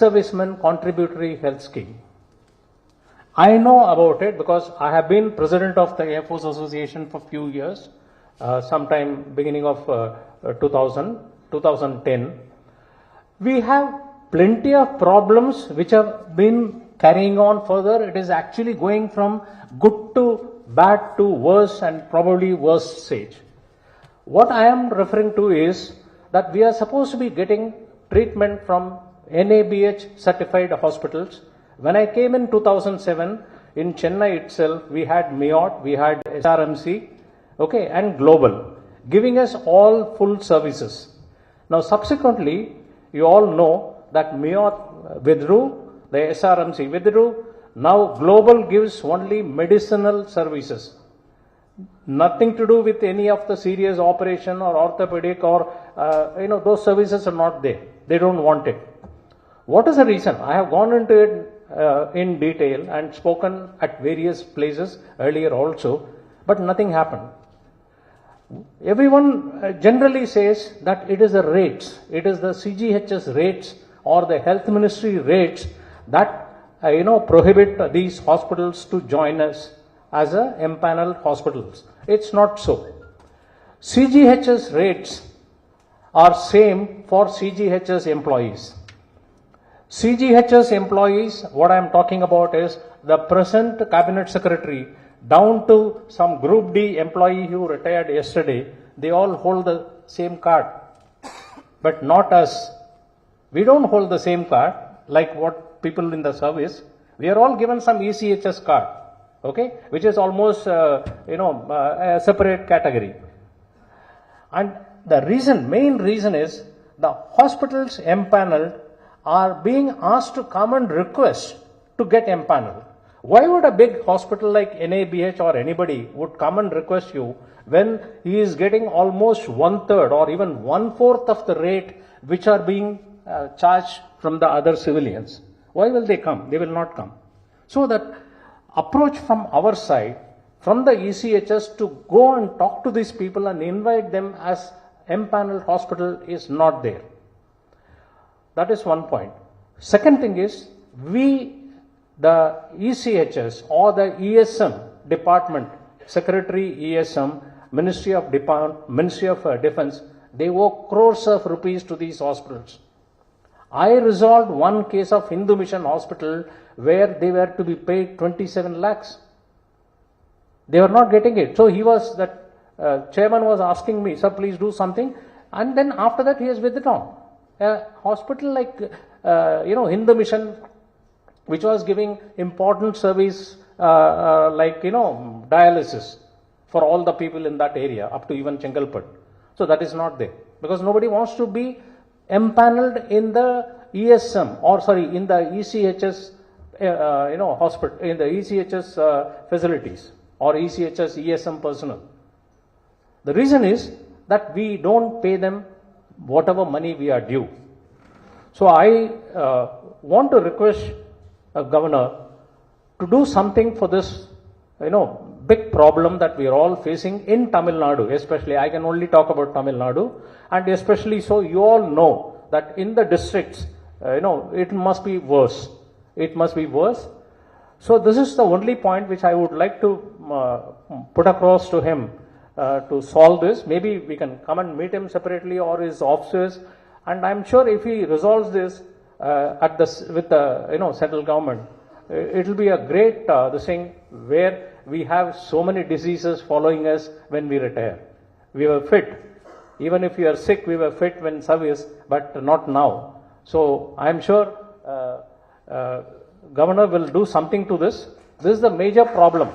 servicemen contributory health scheme. I know about it because I have been president of the Air Force Association for few years, sometime beginning of 2010. We have plenty of problems which have been carrying on further. It is actually going from good to bad to worse and probably worse stage. What I am referring to is that we are supposed to be getting treatment from NABH certified hospitals. When I came in 2007, in Chennai itself, we had MEOT, we had SRMC, okay, and Global, giving us all full services. Now, subsequently, you all know that MEOT withdrew, the SRMC withdrew. Now, Global gives only medicinal services. Nothing to do with any of the serious operation or orthopedic or, those services are not there. They don't want it. What is the reason? I have gone into it in detail and spoken at various places earlier also, but nothing happened. Everyone generally says that it is the rates, it is the CGHS rates or the health ministry rates that prohibit these hospitals to join us as a empaneled hospitals. It's not so. CGHS rates are same for CGHS employees. CGHS employees, what I am talking about is the present cabinet secretary down to some group D employee who retired yesterday, they all hold the same card, but not us. We don't hold the same card like what people in the service. We are all given some ECHS card, okay, which is almost, a separate category. And the main reason is the hospitals empaneled are being asked to come and request to get empaneled. Why would a big hospital like NABH or anybody would come and request you when he is getting almost 1/3 or even 1/4 of the rate which are being charged from the other civilians? Why will they come? They will not come. So that approach from our side, from the ECHS to go and talk to these people and invite them as empaneled hospital is not there. That is one point. Second thing is, the ECHS or the ESM department, Secretary ESM, Ministry of Defense, they owe crores of rupees to these hospitals. I resolved one case of Hindu Mission Hospital where they were to be paid 27 lakhs. They were not getting it. So chairman was asking me, sir, please do something. And then after that he has withdrawn. A hospital like, Hindu Mission, which was giving important service dialysis for all the people in that area, up to even Chengalpat. So that is not there. Because nobody wants to be empaneled in the ESM, in the ECHS, hospital, in the ECHS facilities or ECHS ESM personnel. The reason is that we don't pay them whatever money we are due. So I want to request Governor to do something for this, big problem that we are all facing in Tamil Nadu, especially. I can only talk about Tamil Nadu, and especially so you all know that in the districts, it must be worse. It must be worse. So this is the only point which I would like to put across to him to solve this. Maybe we can come and meet him separately or his officers, and I'm sure if he resolves this with the central government, it will be a great thing where we have so many diseases following us when we retire. We were fit. Even if you are sick, we were fit when service, but not now. So I'm sure Governor will do something to this. This is the major problem.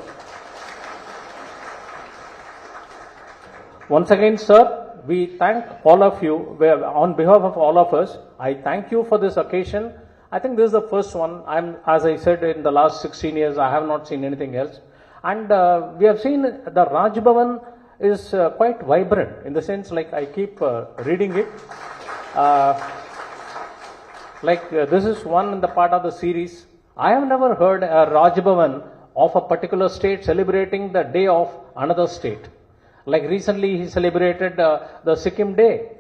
Once again, sir, we thank all of you. On behalf of all of us, I thank you for this occasion. I think this is the first one. As I said, in the last 16 years, I have not seen anything else. And we have seen the Raj Bhavan is quite vibrant in the sense, like I keep reading it. This is one in the part of the series. I have never heard a Raj Bhavan of a particular state celebrating the day of another state. Like recently he celebrated the Sikkim Day.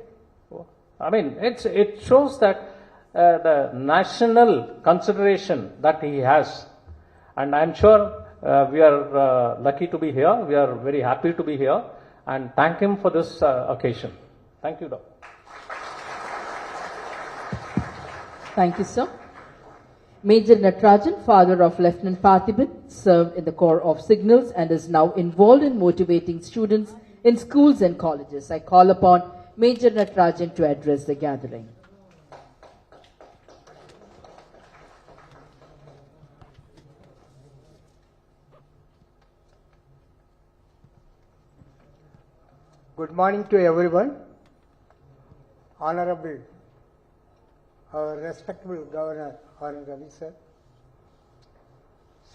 I mean, it shows that the national consideration that he has. And I'm sure we are lucky to be here. We are very happy to be here and thank him for this occasion. Thank you, Doctor. Thank you, sir. Major Natarajan, father of Lieutenant Parthiban, served in the Corps of Signals and is now involved in motivating students in schools and colleges. I call upon Major Natarajan to address the gathering. Good morning to everyone. Honorable, our respectable Governor Arun Ravi sir,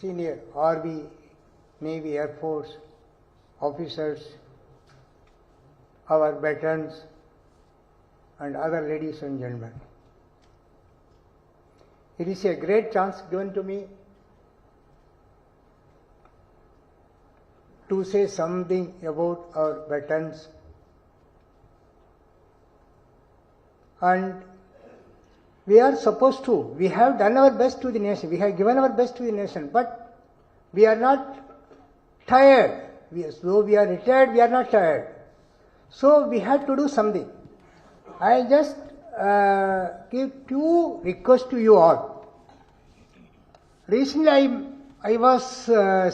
senior Army, Navy, Air Force officers, our veterans, and other ladies and gentlemen. It is a great chance given to me to say something about our veterans, and we are supposed to, we have done our best to the nation, we have given our best to the nation, but we are not tired. Though we are retired, we are not tired. So we have to do something. I just give two requests to you all. Recently I was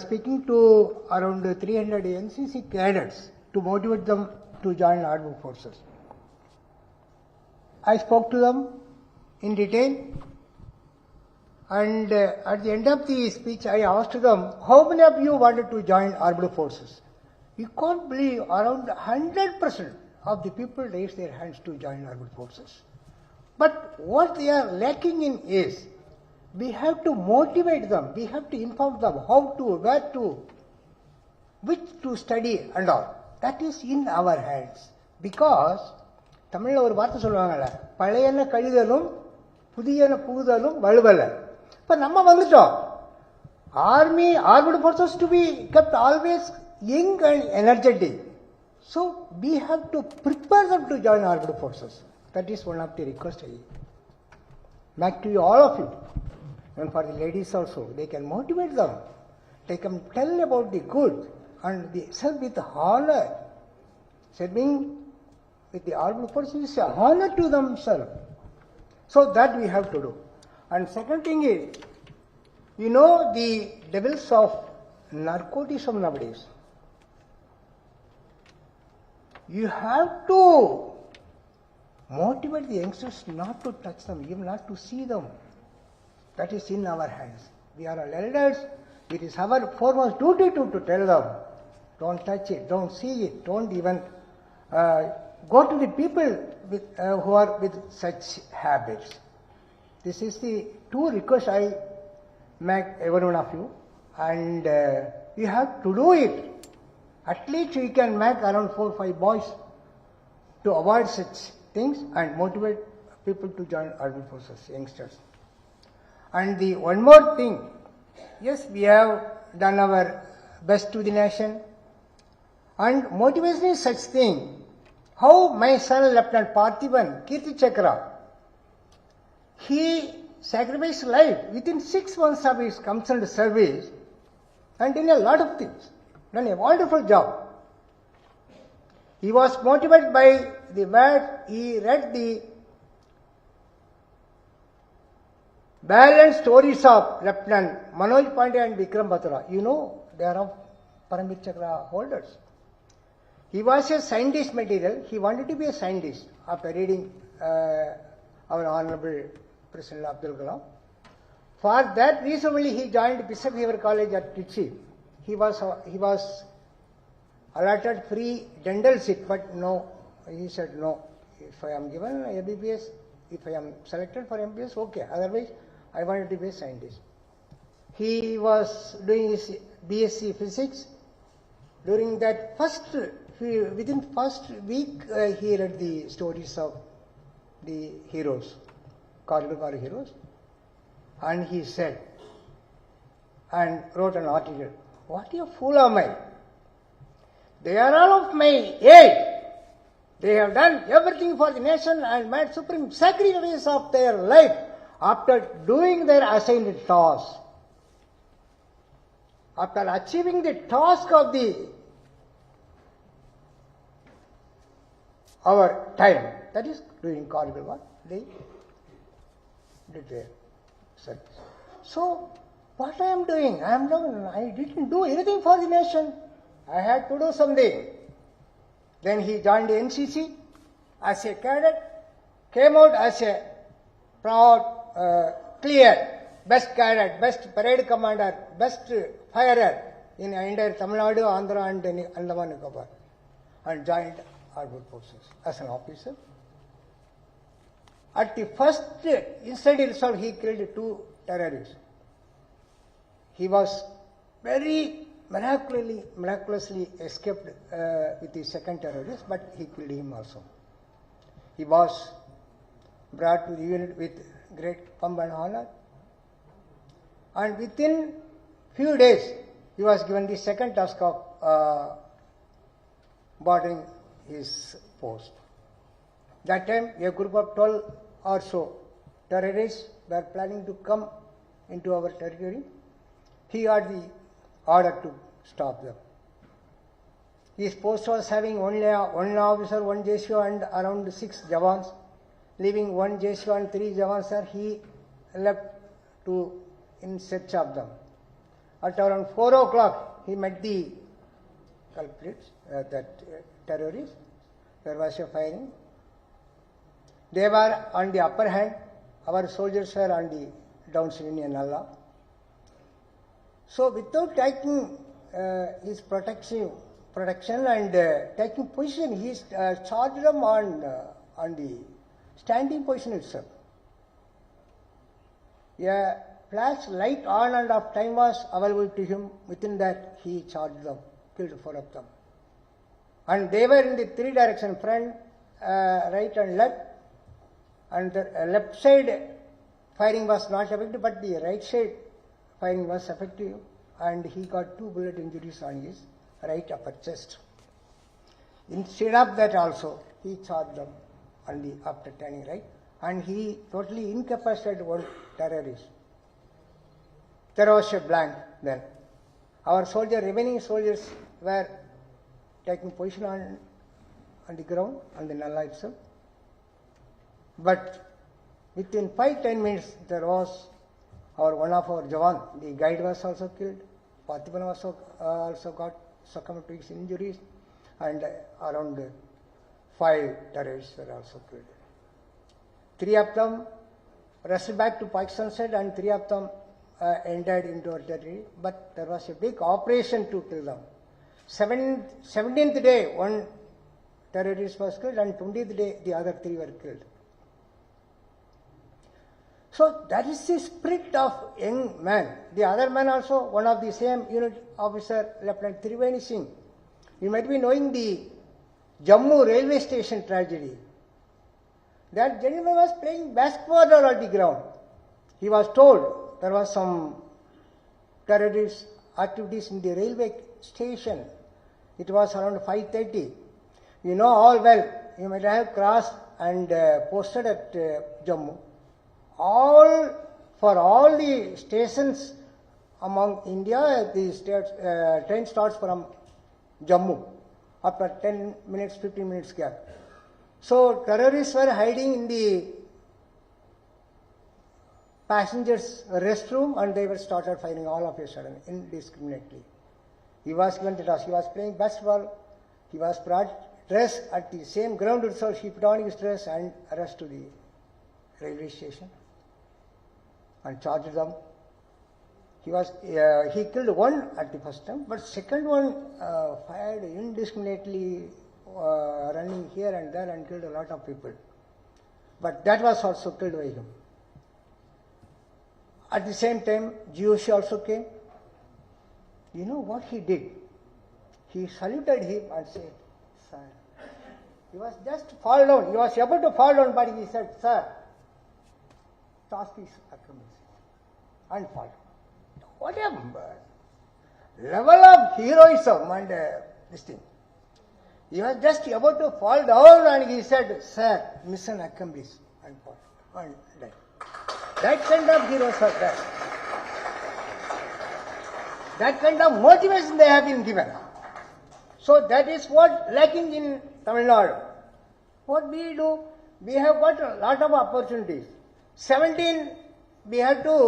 speaking to around 300 NCC cadets to motivate them to join armed forces. I spoke to them in detail, and at the end of the speech I asked them, how many of you wanted to join armed forces? You can't believe around 100% of the people raised their hands to join armed forces. But what they are lacking in is, we have to motivate them, we have to inform them how to, where to, which to study and all. That is in our hands. Because தமிழ்ல ஒரு வார்த்தை சொல்லுவாங்கல்ல, பழையன கழிதலும் புதியன புகுதலும் வலுவல்ல. இப்ப நம்ம வந்துட்டோம். Armed forces to be kept always young and energetic. So we have to prepare them to join armed forces. That is one of the requests I make to you, all of you. And for the ladies also, they can motivate them. They can tell about the good and they serve with honor. Serving with the armed forces is an honor to themselves. So that we have to do. And second thing is, you know the devils of narcotism nowadays. You have to motivate the youngsters not to touch them, even not to see them. That is in our hands. We are all elders. It is our foremost duty to tell them, don't touch it, don't see it, don't even go to the people with, who are with such habits. This is the two requests I make every one of you, and you have to do it. At least you can make around 4 or 5 boys to avoid such things and motivate people to join armed forces, youngsters. And the one more thing, yes, we have done our best to the nation, and motivation is such thing. How my son Lieutenant Parthiban, Kirti Chakra, he sacrificed life within 6 months of his concerned service and did a lot of things, done a wonderful job. He was motivated by the word, he read the balanced stories of Lieutenant Manoj Pandey and Vikram Batra. You know, they are of Paramvir Chakra holders. He was a scientist material. He wanted to be a scientist after reading our Honorable President Abdul Kalam. For that reason only he joined Bishop Haver College at Trichy. He was allotted free dental seat, but no, he said no. If I am given MBBS, if I am selected for MBBS, okay. Otherwise, I wanted to be a scientist. He was doing his BSc Physics. During that within first week, he read the stories of the heroes, Karlukar heroes, and he said, and wrote an article, what a fool am I? They are all of my age. They have done everything for the nation and made supreme sacrifice of their life after doing their assigned task. After achieving the task of our time, that is doing corrigal work, they did their service. So, what I am doing? I didn't do anything for the nation. I had to do something. Then he joined the NCC as a cadet, came out as a proud, clear, best cadet, best parade commander, best firer in entire Tamil Nadu, Andhra and Andaman and Nicobar, and joined armed forces as an officer. At the first incident itself, he killed 2 terrorists. He was very miraculously escaped with the second terrorist, but he killed him also. He was brought to the unit with great pomp and honor, and within few days he was given the second task of bordering his post. That time a group of 12 or so terrorists were planning to come into our territory. He had the order to stop them. His post was having only one officer, 1 JCO and around 6 Jawans. Leaving 1 JCO and 3 Jawans, sir, he left in search of them. At around 4 o'clock, he met the culprits, terrorists. There was a firing. They were on the upper hand. Our soldiers were on the downswing in Allah. So, without taking his protection and taking position, he charged them on the standing position itself. A flash light on and off time was available to him. Within that, he charged them, killed 4 of them. And they were in the 3 directions, front, right and left. And the left side firing was not effective, but the right side firing was effective, and he got 2 bullet injuries on his right upper chest. Instead of that also, he charged them after turning right, and he totally incapacitated 1 terrorist. There was a blank then. Our remaining soldiers were taking position on the ground, on the Nalla itself. But within 5-10 minutes, there was one of our Jawan, the guide was also killed. Patiban was also got succumbed to his injuries, and around 5 terrorists were also killed. 3 of them wrestled back to Pakistan side, and 3 of them entered into our territory. But there was a big operation to kill them. 17th day, 1 terrorist was killed, and 20th day, the other 3 were killed. So that is the spirit of young man. The other man also, one of the same unit officer, Lieutenant Triveni Singh. You might be knowing the Jammu railway station tragedy. That gentleman was playing basketball on the ground. He was told there was some terrorist activities in the railway station. It was around 5:30. You know all well, you might have crossed and posted at Jammu. For all the stations among India, the train starts from Jammu after 10 minutes, 15 minutes gap. So terrorists were hiding in the passengers' restroom, and they were started firing all of a sudden indiscriminately. He was given the task. He was playing basketball. He was brought dressed at the same ground itself. He put on his dress and rushed to the railway station and charged them. He killed 1 at the first time, but second one fired indiscriminately, running here and there, and killed a lot of people. But that was also killed by him. At the same time, GOC also came. You know what he did? He saluted him and said, "Sir." He was just fall down. He was about to fall down, but he said, "Sir, task is accomplished," and fall. What a level of heroism and this thing. He was just about to fall down and he said, "Sir, mission accomplished." And died. That kind of heroes are there. That kind of motivation they have been given. So that is what lacking in Tamil Nadu. What we do? We have got a lot of opportunities. 17, we have the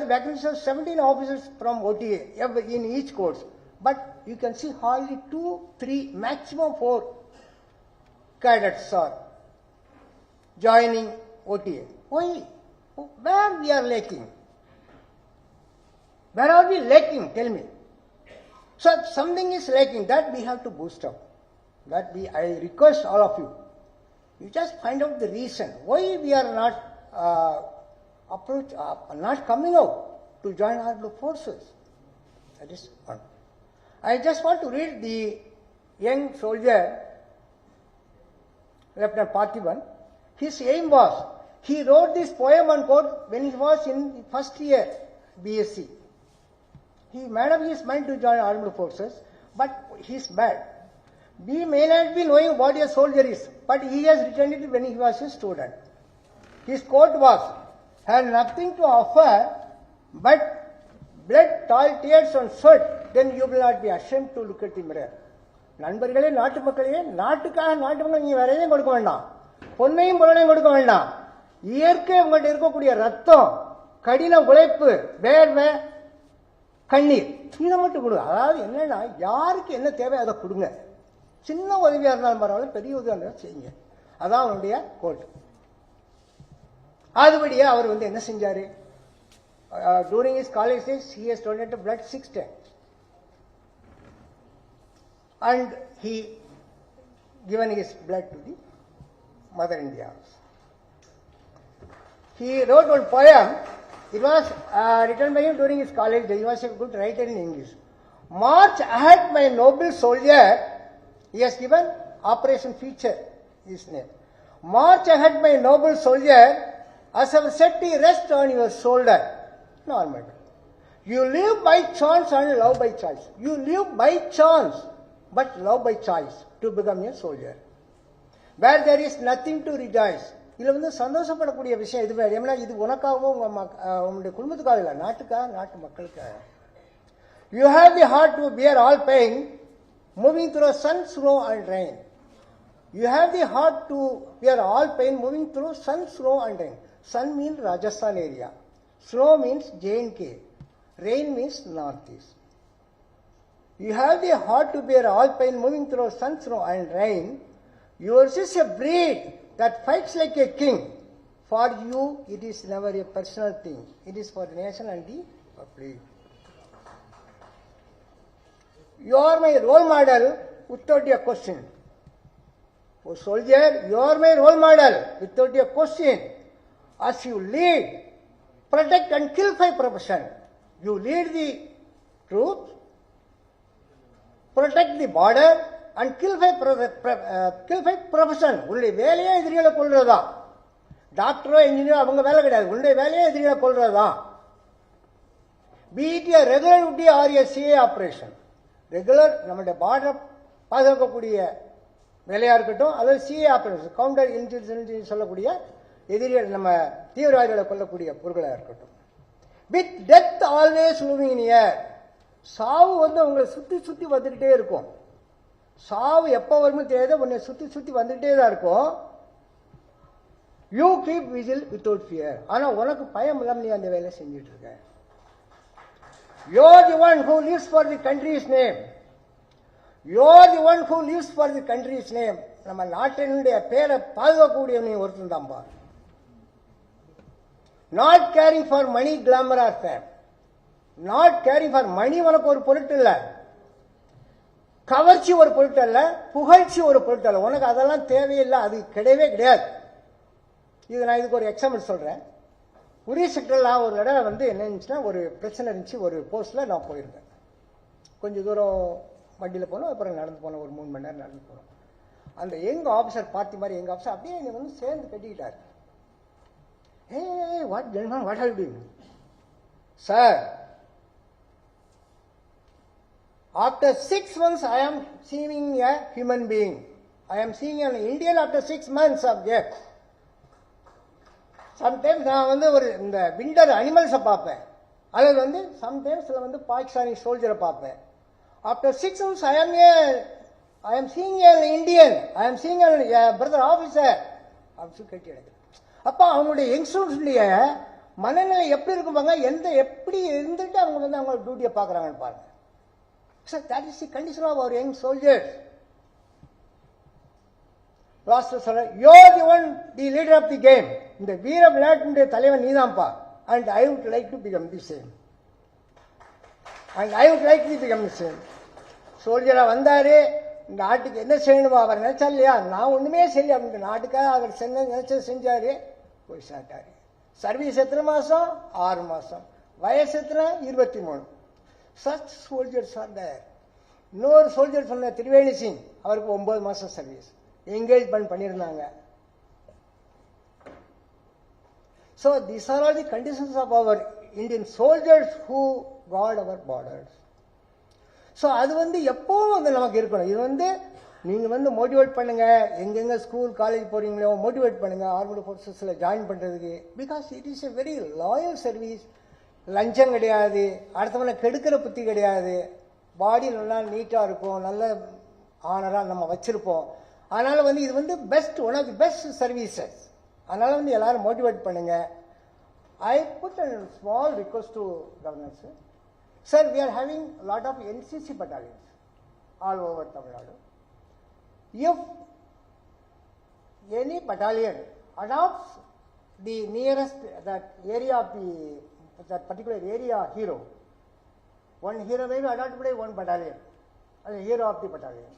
vacancies of 17 officers from OTA in each course. But you can see hardly 2, 3, maximum 4 cadets are joining OTA. Why? Where we are lacking? Where are we lacking? Tell me. So something is lacking that we have to boost up. I request all of you. You just find out the reason why we are not not coming out to join our forces. That is one. I just want to read the young soldier, Lieutenant Parthiban. His aim was, he wrote this poem and quote when he was in first year BSc. He made up his mind to join armed forces, but he's bad. We may not be knowing what a soldier is, but he has written it when he was a student. His quote was, "Had nothing to offer but blood, toil, tears and sweat, then you will not be ashamed to look at the mirror." நண்பர்களே, நாட்டு மக்களே, நாட்டுக்காக நாட்டு மக்கள் நீங்க வேற எதையும் கொடுக்க வேண்டாம், பொன்னையும் பொருளையும் கொடுக்க வேண்டாம். இயற்கை உங்கள்கிட்ட இருக்கக்கூடிய ரத்தம், கடின உழைப்பு, வேர்வை, கண்ணீர், இதை மட்டும் கொடுங்க. அதாவது என்னன்னா, யாருக்கு என்ன தேவை அதை கொடுங்க. சின்ன உதவியா இருந்தாலும் பரவாயில்ல, பெரிய உதவியா இருந்தாலும் செய்யுங்க. அதான் அவனுடைய கோட். அதுபடியே அவர் என்ன செஞ்சாரு? During his college days, he has donated blood 6 times. And he given his blood to the Mother India. He wrote one poem. It was written by him during his college days. He was a good writer in English. "March ahead, my noble soldier." He has given Operation Feature his name. "March ahead, my noble soldier, as our safety rests on your shoulder." Normal. You live by chance and love by choice. You live by chance, but love by choice to become a soldier. Where there is nothing to rejoice. இதுல சந்தோஷப்படக்கூடிய விஷயம் இது வேறு. ஏன்னா இது உனக்காகவும் உங்களுடைய குடும்பத்துக்காக இல்லை, நாட்டுக்காக, நாட்டு மக்களுக்காக. You have the heart to bear all pain, moving through sun, snow and rain. You have the heart to bear all pain, moving through sun, snow and rain. Sun means Rajasthan area. Snow means J&K. Rain means northeast. You have the heart to bear all pain, moving through sun, snow and rain. Yours is a breed that fights like a king. For you, it is never a personal thing. It is for the nation and the public. You are my role model without a question. Oh soldier, you are my role model without a question. As you lead, protect and kill by profession. You lead the truth, protect the border and kill by profession. உன்னுடைய வேலையே எதிரிகளை கொள்றதா. டாக்டரோ இன்ஜினியரோ அவங்க வேலை கிடையாது. உன்னுடைய வேலையே எதிரிகளை கொள்றதா. Be it a regular duty or a CA operation. Regular நம்மளுடைய பார்டர் பாதுகாக்கக்கூடிய வேலையா இருக்கட்டும், அல்லது சிஏ ஆபரேஷன், கவுண்டர் இன்டெலிஜென்ஸ் சொல்லக்கூடிய எதிரிகள், நம்ம தீவிரவாதிகளை கொல்லக்கூடிய பொருட்களாக இருக்கட்டும். With death always moving in air. சாவு உங்களை சுத்தி சுத்தி வந்துகிட்டே இருக்கும். சாவு எப்ப வரும்னு தெரியாத உன்னை சுத்தி சுத்தி வந்துகிட்டே தான் இருக்கும். You keep vigil without fear. ஆனா உனக்கு பயம் இல்லாம நீ அந்த வேலையை செஞ்சுட்டு இருக்க. You are the one who lives for the country's name. You are the one who lives for the country's name. நம்ம நாட்டினுடைய பேரை பாதுகாக்கக்கூடிய நீ ஒருத்தன் தான்பா. Not caring for money, glamour or fame. Not caring for money உனக்கு ஒரு பொருட்டு இல்ல, கவர்ச்சி ஒரு பொருட்டு அல்ல, புகழ்ச்சி ஒரு பொருட்டு அல்ல. உனக்கு அதெல்லாம் தேவையில்லை, அது கிடையவே கிடையாது. இது நான் இதுக்கு ஒரு எக்ஸாம்பிள் சொல்றேன். உரிய செக்டர்ல ஒரு இடம் என்ன இருந்துச்சுன்னா, ஒரு பிரச்சனை இருந்துச்சு. ஒரு போஸ்ட்ல நான் போயிருந்தேன். கொஞ்சம் தூரம் வண்டியில் போனோம், அப்புறம் நடந்து போனோம். ஒரு 3 மணி நேரம் நடந்து போனோம். அந்த எங்க ஆஃபீஸர் பார்த்தி மாதிரி எங்க ஆஃபீஸர் அப்படியே என்னை சேர்ந்து கட்டிக்கிட்டாரு. Hey, what gentleman, what are you doing? Sir, After 6 months, I am seeing a human being. I am seeing an Indian after 6 months of death. Sometimes நான் வந்து ஒரு இந்த விண்டர் அனிமல்ஸை பார்ப்பேன், அல்லது வந்து சம்டைம்ஸ்ல வந்து பாகிஸ்தானி சோல்ஜரை பார்ப்பேன். After 6 months I am seeing an Indian, I am seeing a brother officer. அப்படி கேட்டு அப்போ அவங்களுடைய யங்ஸ்டர்ஸுடைய மனநிலை எப்படி இருக்கும்பாங்க, எப்படி இருந்துட்டு அவங்க வந்து அவங்க டியூட்டியை பார்க்குறாங்கன்னு பாருங்க. So that is the condition of our young soldiers. Last சொல்ற, you are the one, the leader of the game. இந்த வீர விளையாட்டுடைய தலைவன் நீதான்ப்பா. And I would like to become the same. And I would like to become the same. சோல்ஜரா வந்தாரு, நாட்டுக்கு என்ன செய்யணுமோ அவர் நினைச்சா இல்லையா, நான் ஒண்ணுமே செய்யல அப்படின்னு நாட்டுக்காக அவர் நினைச்சது செஞ்சாரு, போய் சாட்டாரு. சர்வீஸ் எத்தனை மாசம்? 6 மாசம். வயசு எத்தனை? 23. Such soldiers are there. இன்னொரு சோல்ஜர் சொன்ன திரிவேணி சிங், அவருக்கு 9 மாசம் சர்வீஸ், என்கேஜ்மெண்ட் பண்ணியிருந்தாங்க. So these are all the conditions of our Indian soldiers who guard our borders. So அது வந்து எப்பவும் வந்து நமக்கு இருக்கணும். இது வந்து நீங்க வந்து மோட்டிவேட் பண்ணுங்க, எங்கெங்க ஸ்கூல் காலேஜ் போறீங்களோ மோட்டிவேட் பண்ணுங்க ஆர்மடு ஃபோர்ஸஸ்ல ஜாயின் பண்றதுக்கு. Because it is a very loyal service. லஞ்சம் கிடையாது, அடுத்தவனை கெடுக்கிற புத்தி கிடையாது, பாடி நல்லா நீட்டாக இருக்கும், நல்ல ஆனராக நம்ம வச்சிருப்போம். அதனால வந்து இது வந்து best, one of the best services. அதனால வந்து எல்லாரும் மோட்டிவேட் பண்ணுங்க. I put a small request to governors. Sir, we are having a lot of NCC battalions all over Tamil Nadu. If any battalion adopts the nearest that area of that particular area hero, one hero may be adopted by one battalion, and the hero of the battalion,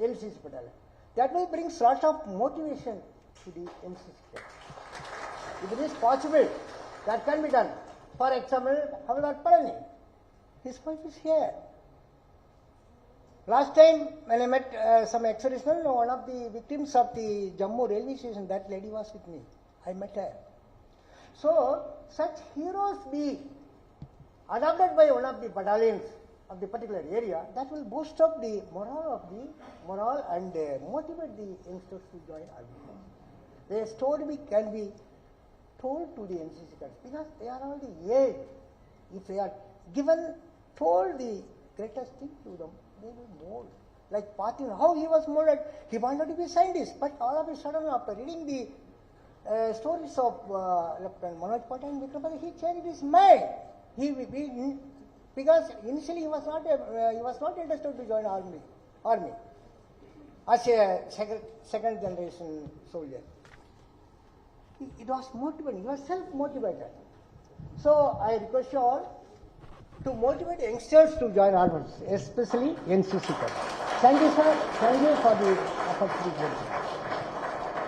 NCC battalion, that will bring lot of motivation to the NCC. If it is possible, that can be done. For example, Havildar Palani, his wife is here. Last time when I met some ex-servicemen, one of the victims of the Jammu railway station, that lady was with me. I met her. So such heroes be adopted by one of the battalions of the particular area, that will boost up the morale and motivate the youngsters to join army. Their story can be told to the NCC cadets because they are already aged. If they are told the greatest thing to them, they will mold. Like Patil, how he was molded, he wanted to be a scientist, but all of a sudden after reading the stories of Lieutenant Manoj Patil and Vikram, he changed his mind. Because initially he was not interested to join army as a second generation soldier. It was motivating. He was self-motivated. So I request you all to motivate youngsters to join army, especially NCC cadets. Thank you, sir. Thank you for the opportunity.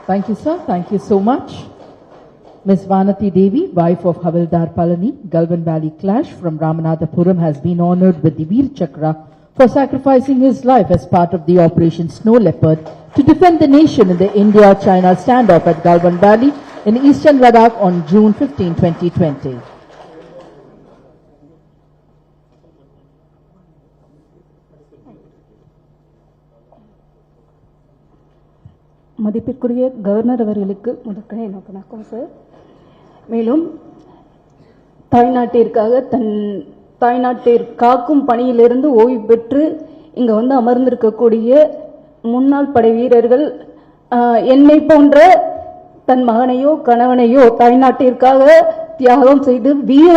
Thank you, sir. Thank you so much. Ms. Vanati Devi, wife of Havildar Palani, Galvan Valley Clash from Ramanathapuram, has been honored with the Veer Chakra for sacrificing his life as part of the Operation Snow Leopard to defend the nation in the India-China standoff at Galvan Valley in eastern Ladakh on June 15, 2020. மதிப்பிற்குரிய governor அவர்களுக்கு முதற்கனே வணக்கம் sir. மேலும் தாய்நாட்டை காக்கும் பணியிலிருந்து ஓய்வு பெற்று இங்க வந்து அமர்ந்திருக்கக்கூடிய முன்னாள் படை வீரர்கள், என்னை போன்ற தன் மகனையோ கணவனையோ தாய்நாட்டிற்காக தியாகம் செய்து வீர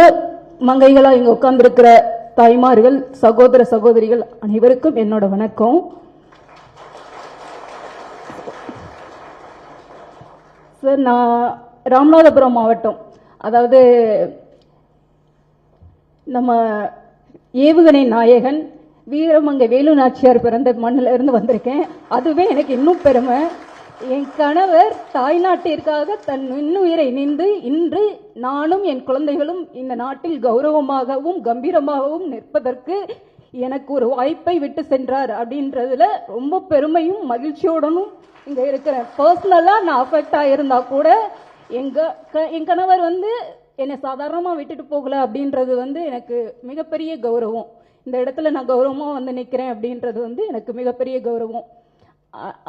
மங்கைகளா இங்க உட்கார்ந்திருக்கிற தாய்மார்கள், சகோதர சகோதரிகள் அனைவருக்கும் என்னோட வணக்கம். சார், நான் ராமநாதபுரம் மாவட்டம், அதாவது நம்ம ஏவுகணை நாயகன் வீரமங்கை வேலு நாச்சியார் பிறந்த மண்ணில இருந்து வந்திருக்கேன். அதுவே எனக்கு இன்னும் பெருமை. என் கணவர் தாய்நாட்டிற்காக தன் இன்னுயிரை நின்று இன்று நானும் என் குழந்தைகளும் இந்த நாட்டில் கௌரவமாகவும் கம்பீரமாகவும் நிற்பதற்கு எனக்கு ஒரு வாய்ப்பை விட்டு சென்றார் அப்படின்றதுல ரொம்ப பெருமையும் மகிழ்ச்சியோடனும் இங்க இருக்கிறேன். பர்சனலா நான் அஃபெக்ட் ஆயிருந்தா கூட என் கணவர் வந்து என்னை சாதாரணமா விட்டுட்டு போகல அப்படின்றது வந்து எனக்கு மிகப்பெரிய கௌரவம். இந்த இடத்துல நான் கௌரவமா வந்து நிக்கிறேன் அப்படின்றது வந்து எனக்கு மிகப்பெரிய கௌரவம்.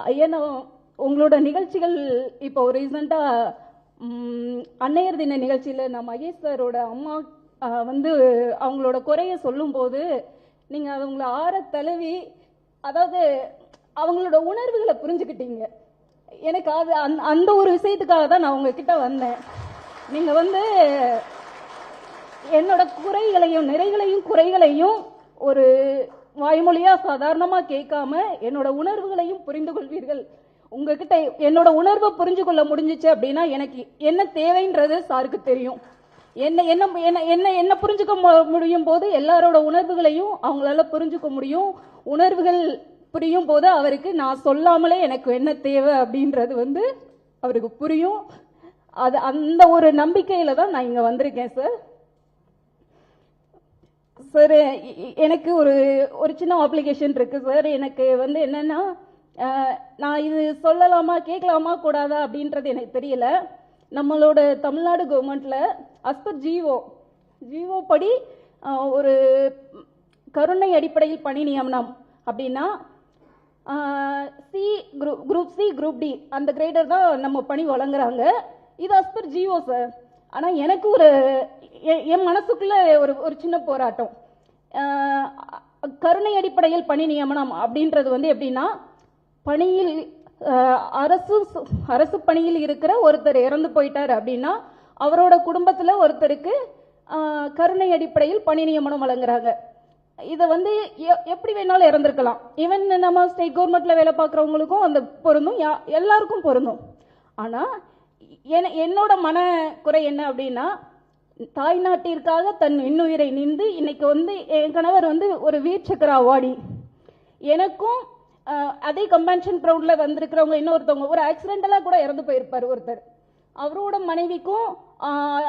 ஐயா, உங்களோட நிகழ்ச்சிகள் இப்போ ரீசெண்டா அன்னையர் தின நிகழ்ச்சியில நான் மகேஷ் சாரோட அம்மா வந்து அவங்களோட குறைய சொல்லும் போது நீங்க அவங்கள ஆற தழுவி, அதாவது அவங்களோட உணர்வுகளை புரிஞ்சுக்கிட்டீங்க. எனக்கு அது அந்த ஒரு விஷயத்துக்காக தான் நான் உங்ககிட்ட வந்தேன். நீங்க வந்து என்னோட குறைகளையும் நிறைகளையும் குறைகளையும் ஒரு வாய்மொழியா சாதாரணமா கேட்காம என்னோட உணர்வுகளையும் புரிந்து கொள்வீர்கள். உங்ககிட்ட என்னோட உணர்வை புரிஞ்சு கொள்ள முடிஞ்சிச்சு அப்படின்னா எனக்கு என்ன தேவைன்றது சாருக்கு தெரியும். என்ன என்ன என்ன என்ன புரிஞ்சுக்க முடியும் போது எல்லாரோட உணர்வுகளையும் அவங்களால புரிஞ்சுக்க முடியும். உணர்வுகள் புரியும் போது அவருக்கு நான் சொல்லாமலே எனக்கு என்ன தேவை அப்படின்றது வந்து அவருக்கு புரியும். அது அந்த ஒரு நம்பிக்கையில தான் நான் இங்க வந்திருக்கேன் சார். சார், எனக்கு ஒரு சின்ன அப்ளிகேஷன் இருக்கு சார். எனக்கு வந்து என்னன்னா, நான் இது சொல்லலாமா கேட்கலாமா கூடாதா அப்படின்றது எனக்கு தெரியல. நம்மளோட தமிழ்நாடு கவர்மெண்ட்ல அஸ்பர் ஜிஓ படி ஒரு கருணை அடிப்படையில் பணி நியமனம் அப்படின்னா குரூப் சி குரூப் டி அந்த கிரேடர் தான் நம்ம பணி வழங்குறாங்க. இது அஸ்பர் ஜிஓ சார். ஆனா எனக்கு என் மனசுக்குள்ள ஒரு சின்ன போராட்டம். கருணை அடிப்படையில் பணி நியமனம் அப்படின்றது வந்து எப்படின்னா, பணியில் அரசு பணியில் இருக்கிற ஒருத்தர் இறந்து போயிட்டார் அப்படின்னா அவரோட குடும்பத்துல ஒருத்தருக்கு கருணை அடிப்படையில் பணி நியமனம் வழங்குறாங்க. இதை வந்து எப்படி வேணாலும் இறந்திருக்கலாம். ஈவன் நம்ம ஸ்டேட் கவர்மெண்ட்ல வேலை பார்க்குறவங்களுக்கும் அந்த பொருந்தும், எல்லாருக்கும் பொருந்தும். ஆனா என்னோட மன குறை என்ன அப்படின்னா, தாய் நாட்டிற்காக தன் இன்னுயிரை நீந்து இன்னைக்கு வந்து என் கணவர் வந்து ஒரு வீர் சக்கர அவார்டி. எனக்கும் அதே கம்பென்ஷன் கிரவுண்ட்ல வந்திருக்கிறவங்க இன்னொருத்தவங்க ஒரு ஆக்சிடென்டலா கூட இறந்து போயிருப்பாரு ஒருத்தர். அவரோட மனைவிக்கும்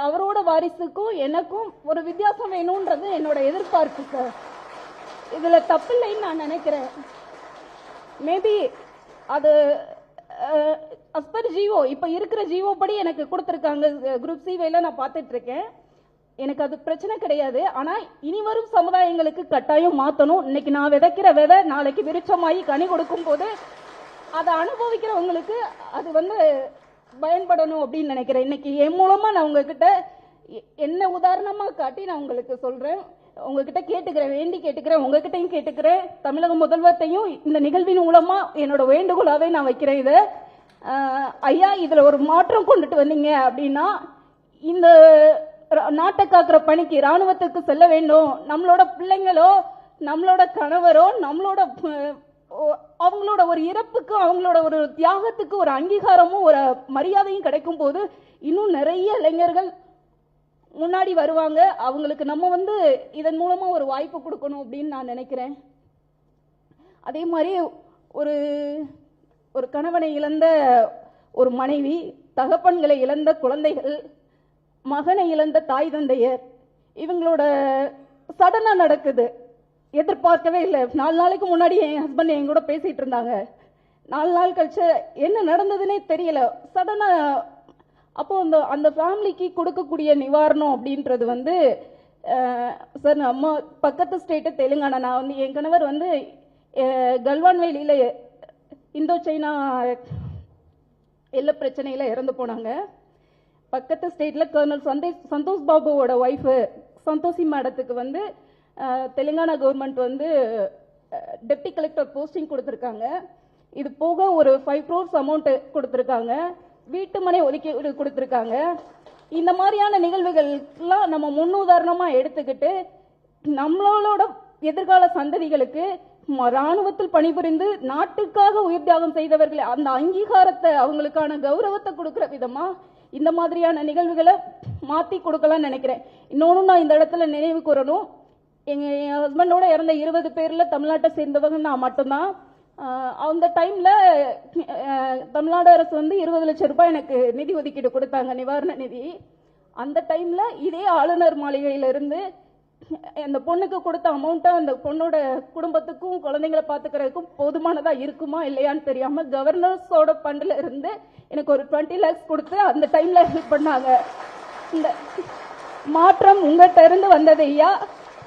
அவரோட வாரிசுக்கும் எனக்கும் ஒரு வித்தியாசம் வேணும்ன்றது என்னோட எதிர்பார்ப்பு சார். இதுல தப்பில்லைன்னு நான் நினைக்கிறேன். மேபி அது அஸ்பர் ஜிஓ இப்ப இருக்கிற ஜிஓ படி எனக்கு கொடுத்திருக்காங்க. குரூப் சி வேலை நான் பார்த்துட்டு இருக்கேன். எனக்கு அது பிரச்சனை கிடையாது. ஆனா இனி வரும் சமுதாயங்களுக்கு கட்டாயம் மாத்தணும். இன்னைக்கு நான் விதைக்கிற விதை நாளைக்கு விருட்சமாயி கனி கொடுக்கும் போது அதை அனுபவிக்கிறவங்களுக்கு அது வந்து பயன்படணும் அப்படின்னு நினைக்கிறேன். இன்னைக்கு என் மூலமா நான் உங்ககிட்ட என்ன உதாரணமா காட்டி நான் உங்களுக்கு சொல்றேன். உங்ககிட்ட கேட்டுக்கிறேன், வேண்டி கேட்டுக்கிறேன், உங்ககிட்டையும் கேட்டுக்கிறேன், தமிழக முதல்வர்த்தையும் இந்த நிகழ்வின் மூலமா என்னோட வேண்டுகோளாவே நான் வைக்கிறேன். இதை ஐயா, இதுல ஒரு மாற்றம் கொண்டுட்டு வந்தீங்க அப்படின்னா இந்த நாட்டை காக்கிற பணிக்கு ராணுவத்துக்கு செல்ல வேண்டும். நம்மளோட பிள்ளைங்களோ நம்மளோட கணவரோ நம்மளோட அவங்களோட ஒரு இறப்புக்கு அவங்களோட ஒரு தியாகத்துக்கு ஒரு அங்கீகாரமும் ஒரு மரியாதையும் கிடைக்கும் போது இன்னும் நிறைய இளைஞர்கள் முன்னாடி வருவாங்க. அவங்களுக்கு நம்ம வந்து இதன் மூலமா ஒரு வாய்ப்பு கொடுக்கணும் அப்படின்னு நான் நினைக்கிறேன். அதே மாதிரி ஒரு கணவனை இழந்த ஒரு மனைவி, தகப்பன்களை இழந்த குழந்தைகள், மகனை இழந்த தாய் தந்தையர், இவங்களோட சடனா நடக்குது. எதிர்பார்க்கவே இல்லை. 4 நாளைக்கு முன்னாடி என் ஹஸ்பண்ட் என் கூட பேசிட்டு இருந்தாங்க. 4 நாள் கழிச்சு என்ன நடந்ததுன்னே தெரியல. சடனா அப்போ அந்த ஃபேமிலிக்கு கொடுக்கக்கூடிய நிவாரணம் அப்படின்றது வந்து சார், நம்ம பக்கத்து ஸ்டேட்டு தெலுங்கானா. நான் வந்து என் கணவர் வந்து கல்வான் வேலியில இந்தோ சைனா எல்ல பிரச்சனையில இறந்து போனாங்க. பக்கத்து ஸ்டேட்ல கர்னல் சந்தோஷ் பாபுவோட ஒய்ஃப் சந்தோஷி மேடத்துக்கு வந்து தெலுங்கானா கவர்மெண்ட் வந்து டெப்டி கலெக்டர் போஸ்டிங் கொடுத்துருக்காங்க. இது போக ஒரு 5 crores அமௌண்ட் கொடுத்துருக்காங்க. வீட்டு மனை ஒதுக்கீடு கொடுத்துருக்காங்க. இந்த மாதிரியான நிகழ்வுகள்லாம் நம்ம முன்னுதாரணமா எடுத்துக்கிட்டு நம்மளோட எதிர்கால சந்ததிகளுக்கு ராணுவத்தில் பணிபுரிந்து நாட்டுக்காக உயிர் தியாகம் செய்தவர்கள் அந்த அங்கீகாரத்தை அவங்களுக்கான கௌரவத்தை கொடுக்கிற விதமா இந்த மாதிரியான நிகழ்வுகளை மாத்தி கொடுக்கலாம்னு நினைக்கிறேன். இன்னொன்னு நான் இந்த இடத்துல நினைவு கூறணும். என் ஹஸ்பண்டோட இறந்த 20 பேர்ல தமிழ்நாட்டை சேர்ந்தவங்க நான் மட்டும்தான். அந்த டைம்ல தமிழ்நாடு அரசு வந்து 20 லட்சம் ரூபாய் எனக்கு நிதி ஒதுக்கீடு கொடுத்தாங்க, நிவாரண நிதி. அந்த டைம்ல இதே ஆளுநர் மாளிகையில இருந்து அந்த பொண்ணுக்கு கொடுத்த அமௌண்ட்டை அந்த பொண்ணோட குடும்பத்துக்கும் குழந்தைங்களை பாத்துக்கிறதுக்கும் போதுமானதா இருக்குமா இல்லையான்னு தெரியாம கவர்னர்ஸோட ஃபண்ட்ல இருந்து எனக்கு ஒரு 20 lakhs கொடுத்து அந்த டைம்ல ஹெல்ப் பண்ணாங்க. இந்த மாற்றம் உங்ககிட்ட இருந்து வந்தது ஐயா.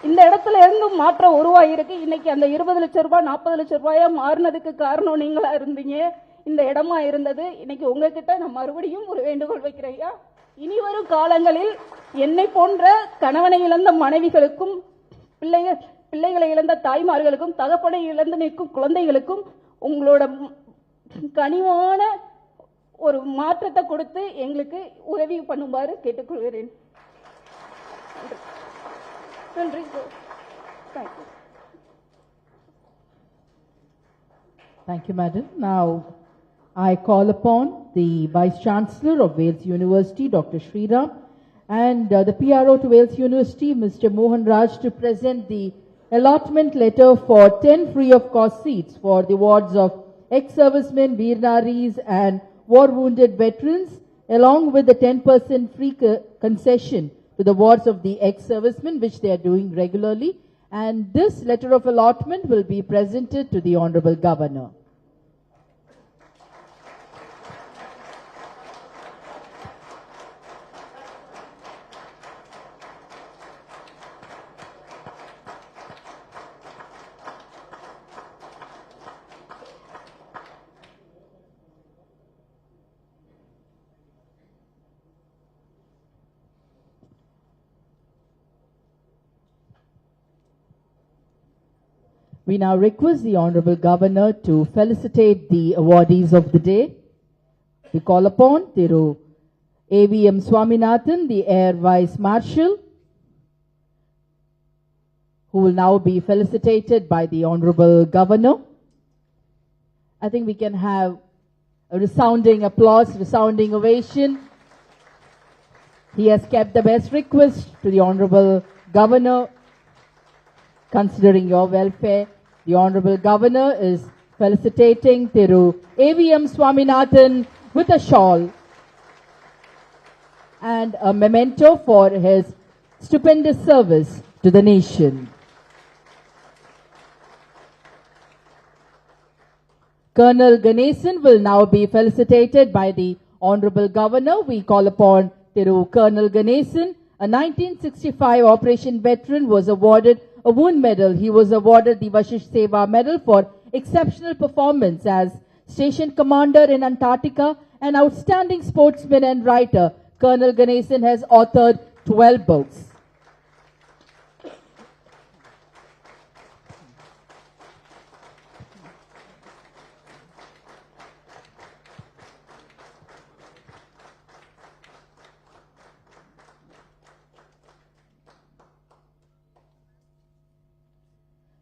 இந்த இடத்துல இருந்து மாற்றம் உருவாகிருக்கு. இன்னைக்கு அந்த 20 லட்சம் ரூபாய் 40 லட்சம் ரூபாயா மாறினதுக்கு காரணம் நீங்களா இருந்தீங்க, இந்த இடமா இருந்தது. இன்னைக்கு உங்ககிட்ட நான் மறுபடியும் ஒரு வேண்டுகோள் வைக்கிறேன் ஐயா. இனி வரும் காலங்களில் என்னை போன்ற கணவனை இழந்த மனைவிகளுக்கும் பிள்ளைகளை இழந்த தாய்மார்களுக்கும் தகப்பனை இழந்து நிற்கும் குழந்தைகளுக்கும் உங்களோட கனிவான ஒரு மாற்றத்தை கொடுத்து எங்களுக்கு உதவி பண்ணுமாறு கேட்டுக்கொள்கிறேன். நன்றி. Thank you. Thank you, Madam. Now, I call upon the Vice Chancellor of Wales University, Dr. Sriram, and the PRO to Wales University, Mr. Mohan Raj, to present the allotment letter for 10 free of cost seats for the wards of ex-servicemen, Veer Naris and war-wounded veterans, along with the 10% free concession to the wards of the ex-servicemen, which they are doing regularly. And this letter of allotment will be presented to the Honorable Governor. We now request the Honorable Governor to felicitate the awardees of the day. We call upon Thiru AVM Swaminathan, the Air Vice Marshal, who will now be felicitated by the Honorable Governor. I think we can have a resounding applause, resounding ovation. He has kept the best request to the Honorable Governor, considering your welfare. The Honorable Governor is felicitating Thiru AVM Swaminathan with a shawl and a memento for his stupendous service to the nation. Colonel Ganesan will now be felicitated by the Honorable Governor. We call upon Thiru Colonel Ganesan, a 1965 Operation veteran, was awarded a wound medal. He was awarded the Vashish Seva Medal for exceptional performance as station commander in Antarctica, an outstanding sportsman and writer. Colonel Ganesan has authored 12 books.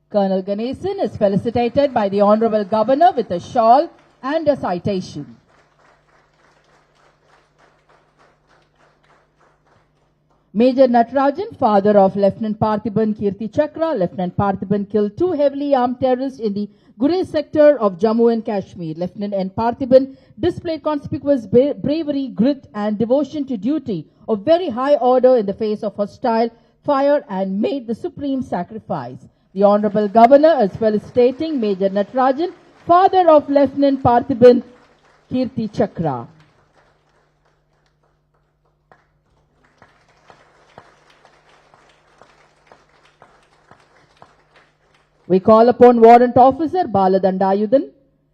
Colonel Ganesan is felicitated by the Honorable Governor with a shawl and a citation. Major Natarajan, father of Lieutenant Parthiban Kirti Chakra. Lieutenant Parthiban killed 2 heavily armed terrorists in the Gurez sector of Jammu and Kashmir. Lieutenant N. Parthiban displayed conspicuous bravery, grit and devotion to duty of very high order in the face of hostile fire and made the supreme sacrifice. The Honorable Governor is felicitating Major Natarajan, father of Lieutenant Parthiban Kirti Chakra. We call upon Warrant Officer Baladandayudan.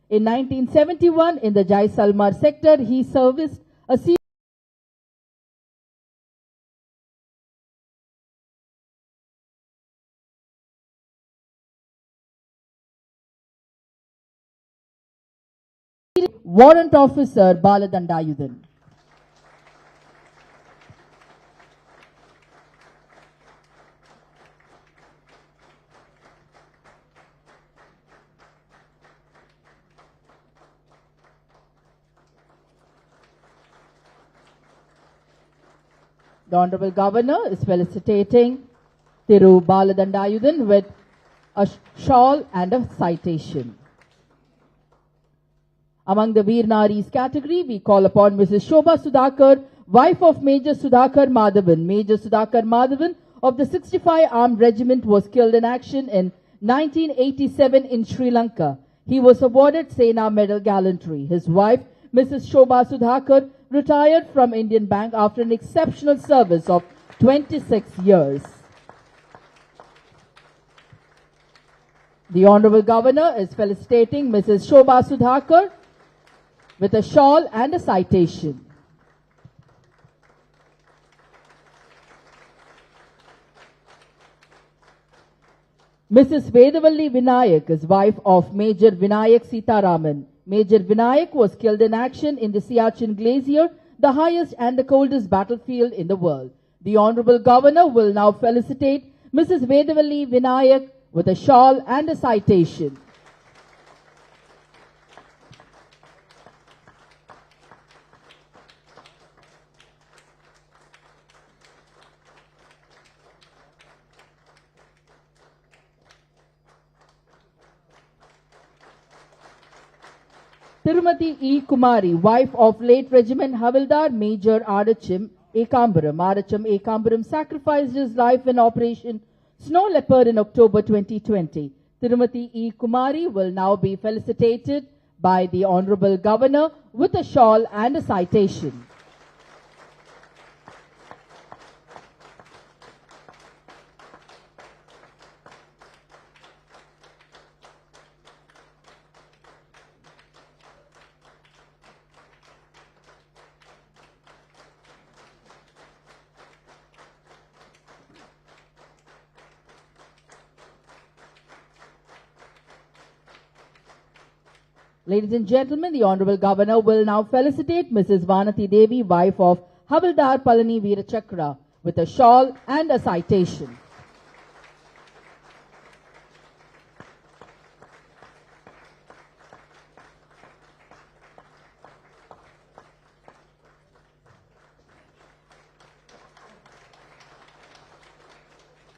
In 1971, in the Jaisalmer sector, he serviced a series Warrant Officer Baladandayudan. The Honorable Governor is felicitating Thiru Baladandayudan with a shawl and a citation. Among the Veer Naris category, we call upon Mrs. Shobha Sudhakar, wife of Major Sudhakar Madhavan. Major Sudhakar Madhavan of the 65 Armed Regiment was killed in action in 1987 in Sri Lanka. He was awarded Sena Medal Gallantry. His wife, Mrs. Shobha Sudhakar, retired from Indian Bank after an exceptional service of 26 years. The Honorable Governor is felicitating Mrs. Shobha Sudhakar with a shawl and a citation. Mrs. Vedavalli Vinayak is wife of Major Vinayak Sitaraman. Major Vinayak was killed in action in the Siachen Glacier, the highest and the coldest battlefield in the world. The Honorable Governor will now felicitate Mrs. Vedavalli Vinayak with a shawl and a citation. Tirumati E. Kumari, wife of late Regiment Havildar Major Adachim Ekambaram. Adachim Ekambaram sacrificed his life in Operation Snow Leopard in October 2020. Tirumati E. Kumari will now be felicitated by the Honorable Governor with a shawl and a citation. Ladies and gentlemen, the Honorable Governor will now felicitate Mrs. Vanati Devi, wife of Havildar Palani Veerachakra, with a shawl and a citation.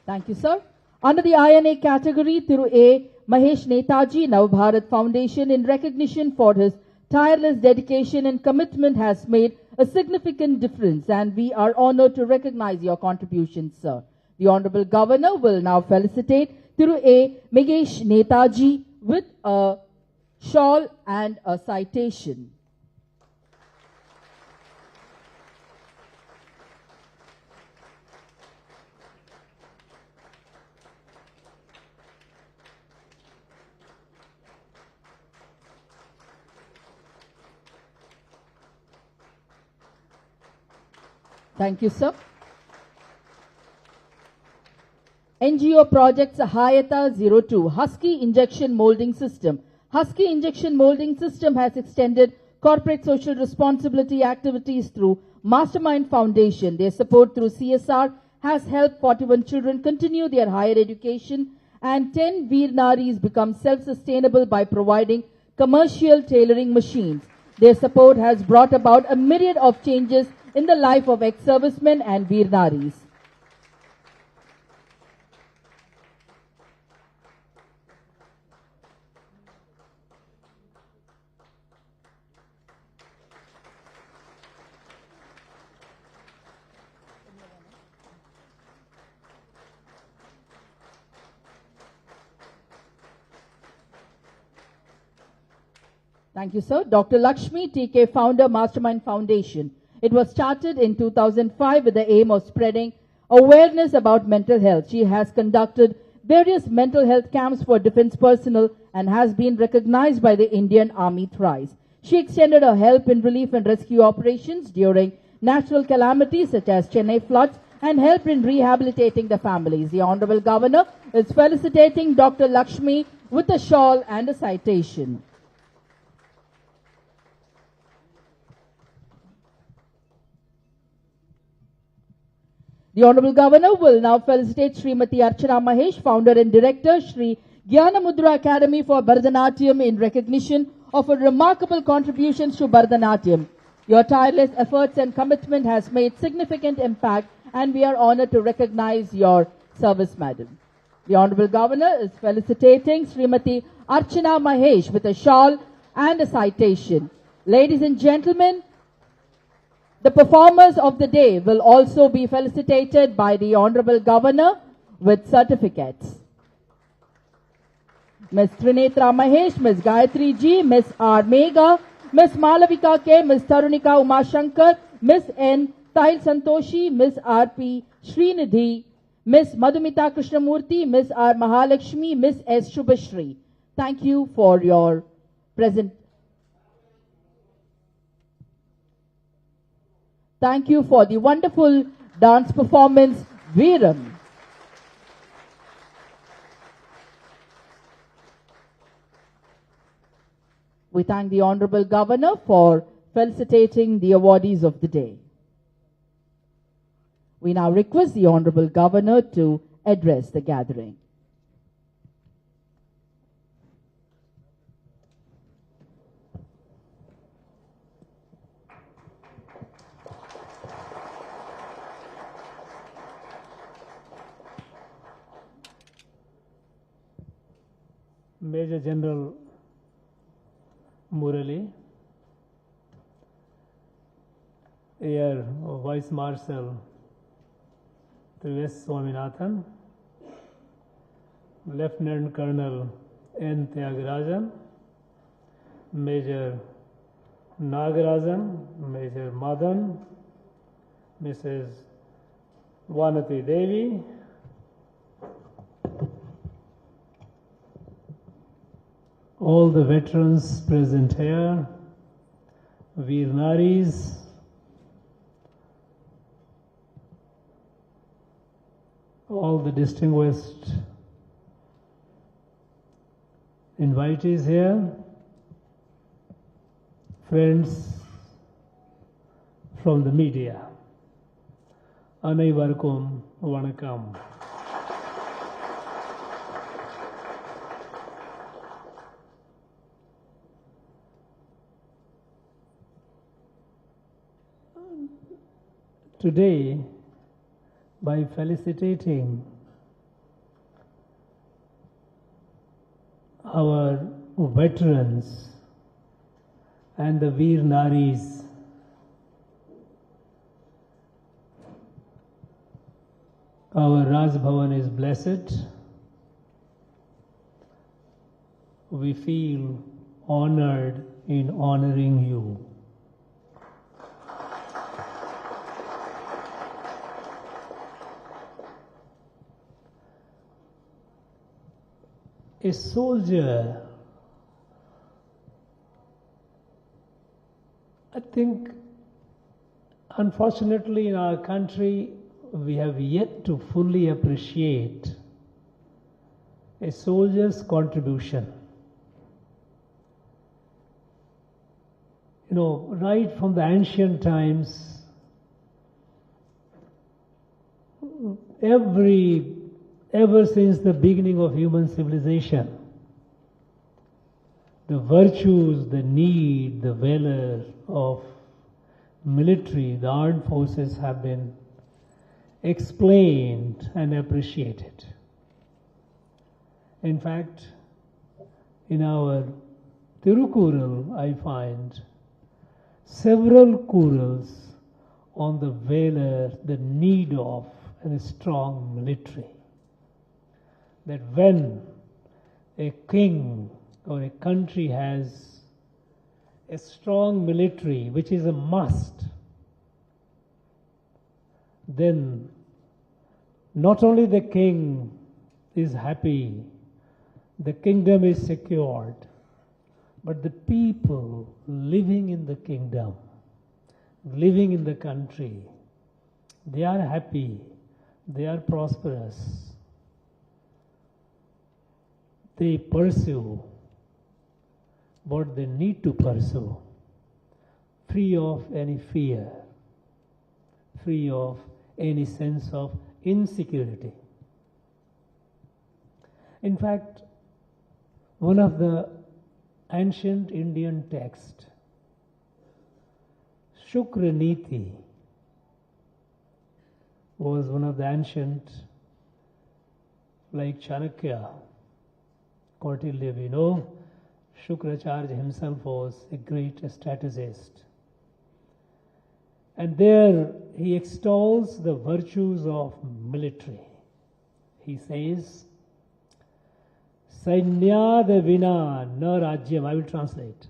Thank you, sir. Under the INA category, Thiru A. Mahesh Netaji Navbharat Foundation, in recognition for his tireless dedication and commitment, has made a significant difference, and we are honored to recognize your contributions, sir. The Honorable Governor will now felicitate Thiru A. Mahesh Netaji with a shawl and a citation. Thank you, sir. NGO Project Sahayata 02, Husky Injection Molding System. Husky Injection Molding System has extended corporate social responsibility activities through Mastermind Foundation. Their support through CSR has helped 41 children continue their higher education, and 10 Veer Naris become self-sustainable by providing commercial tailoring machines. Their support has brought about a myriad of changes in the life of ex-servicemen and Veer Naris. Thank you, sir. Dr. Lakshmi TK, founder, Mastermind Foundation. It was started in 2005 with the aim of spreading awareness about mental health. She has conducted various mental health camps for defense personnel and has been recognized by the Indian Army thrice. She extended her help in relief and rescue operations during natural calamities such as Chennai floods and helped in rehabilitating the families. The Honorable Governor is felicitating Dr. Lakshmi with a shawl and a citation. The Honorable Governor will now felicitate Srimati Archana Mahesh, founder and director, Sri Jnana Mudra Academy for Bharatanatyam, in recognition of her remarkable contributions to Bharatanatyam. Your tireless efforts and commitment has made significant impact, and we are honored to recognize your service, madam. The Honorable Governor is felicitating Srimati Archana Mahesh with a shawl and a citation. Ladies and gentlemen, the performers of the day will also be felicitated by the Honorable Governor with certificates. Ms. Trinetra Mahesh, Ms. Gayatri G, Ms. R. Mega, Ms. Malavika K, Ms. Tarunika Umashankar, Ms. N. Tail Santoshi, Ms. R. P. Srinidhi, Ms. Madhumita Krishnamurthy, Ms. R. Mahalakshmi, Ms. S. Shubhashri. Thank you for your present. Thank you for the wonderful dance performance, Veeram. We thank the Honorable Governor for felicitating the awardees of the day. We now request the Honorable Governor to address the gathering. Major General Murali, Air Vice Marshal S. Swaminathan, Lieutenant Colonel N. Tyagarajan, Major Nagarajan, Major Madan, Mrs. Vanati Devi, all the veterans present here, Veer Naris, all the distinguished invitees here, friends from the media, Anaivarkum Vanakkam. Today, by felicitating our veterans and the Veer Naris, our Raj Bhavan is blessed. We feel honored in honoring you. A soldier, I think, unfortunately in our country, we have yet to fully appreciate a soldier's contribution. You know, right from the ancient times, ever since the beginning of human civilization, the virtues, the need, the valor of military, the armed forces have been explained and appreciated. In fact, in our Tirukural, I find several kurals on the valor, the need of a strong military. That when a king or a country has a strong military, which is a must, then not only the king is happy, the kingdom is secured, but the people living in the kingdom, living in the country, they are happy, they are prosperous. They pursue what they need to pursue, free of any fear, free of any sense of insecurity. In fact, one of the ancient Indian texts, Shukra Niti, was one of the ancient, like Chanakya, Kautilya, we know, Shukracharya himself was a great strategist. And there he extols the virtues of military. He says, Sainyada vina na rajyam, I will translate.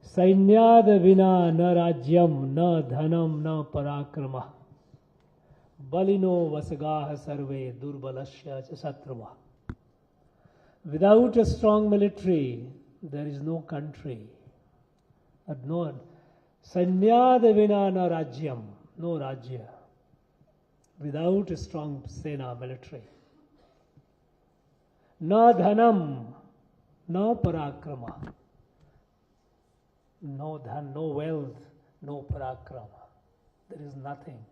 Sainyada vina na rajyam na dhanam na parakrama. Balino vasagaha sarve durbalasya satruva. Without a strong military, there is no country. No sanyada vina na rajyam, no rajya. Without a strong sena, military. Na dhanam, no parakrama. No dhan, no wealth, no parakrama. There is nothing.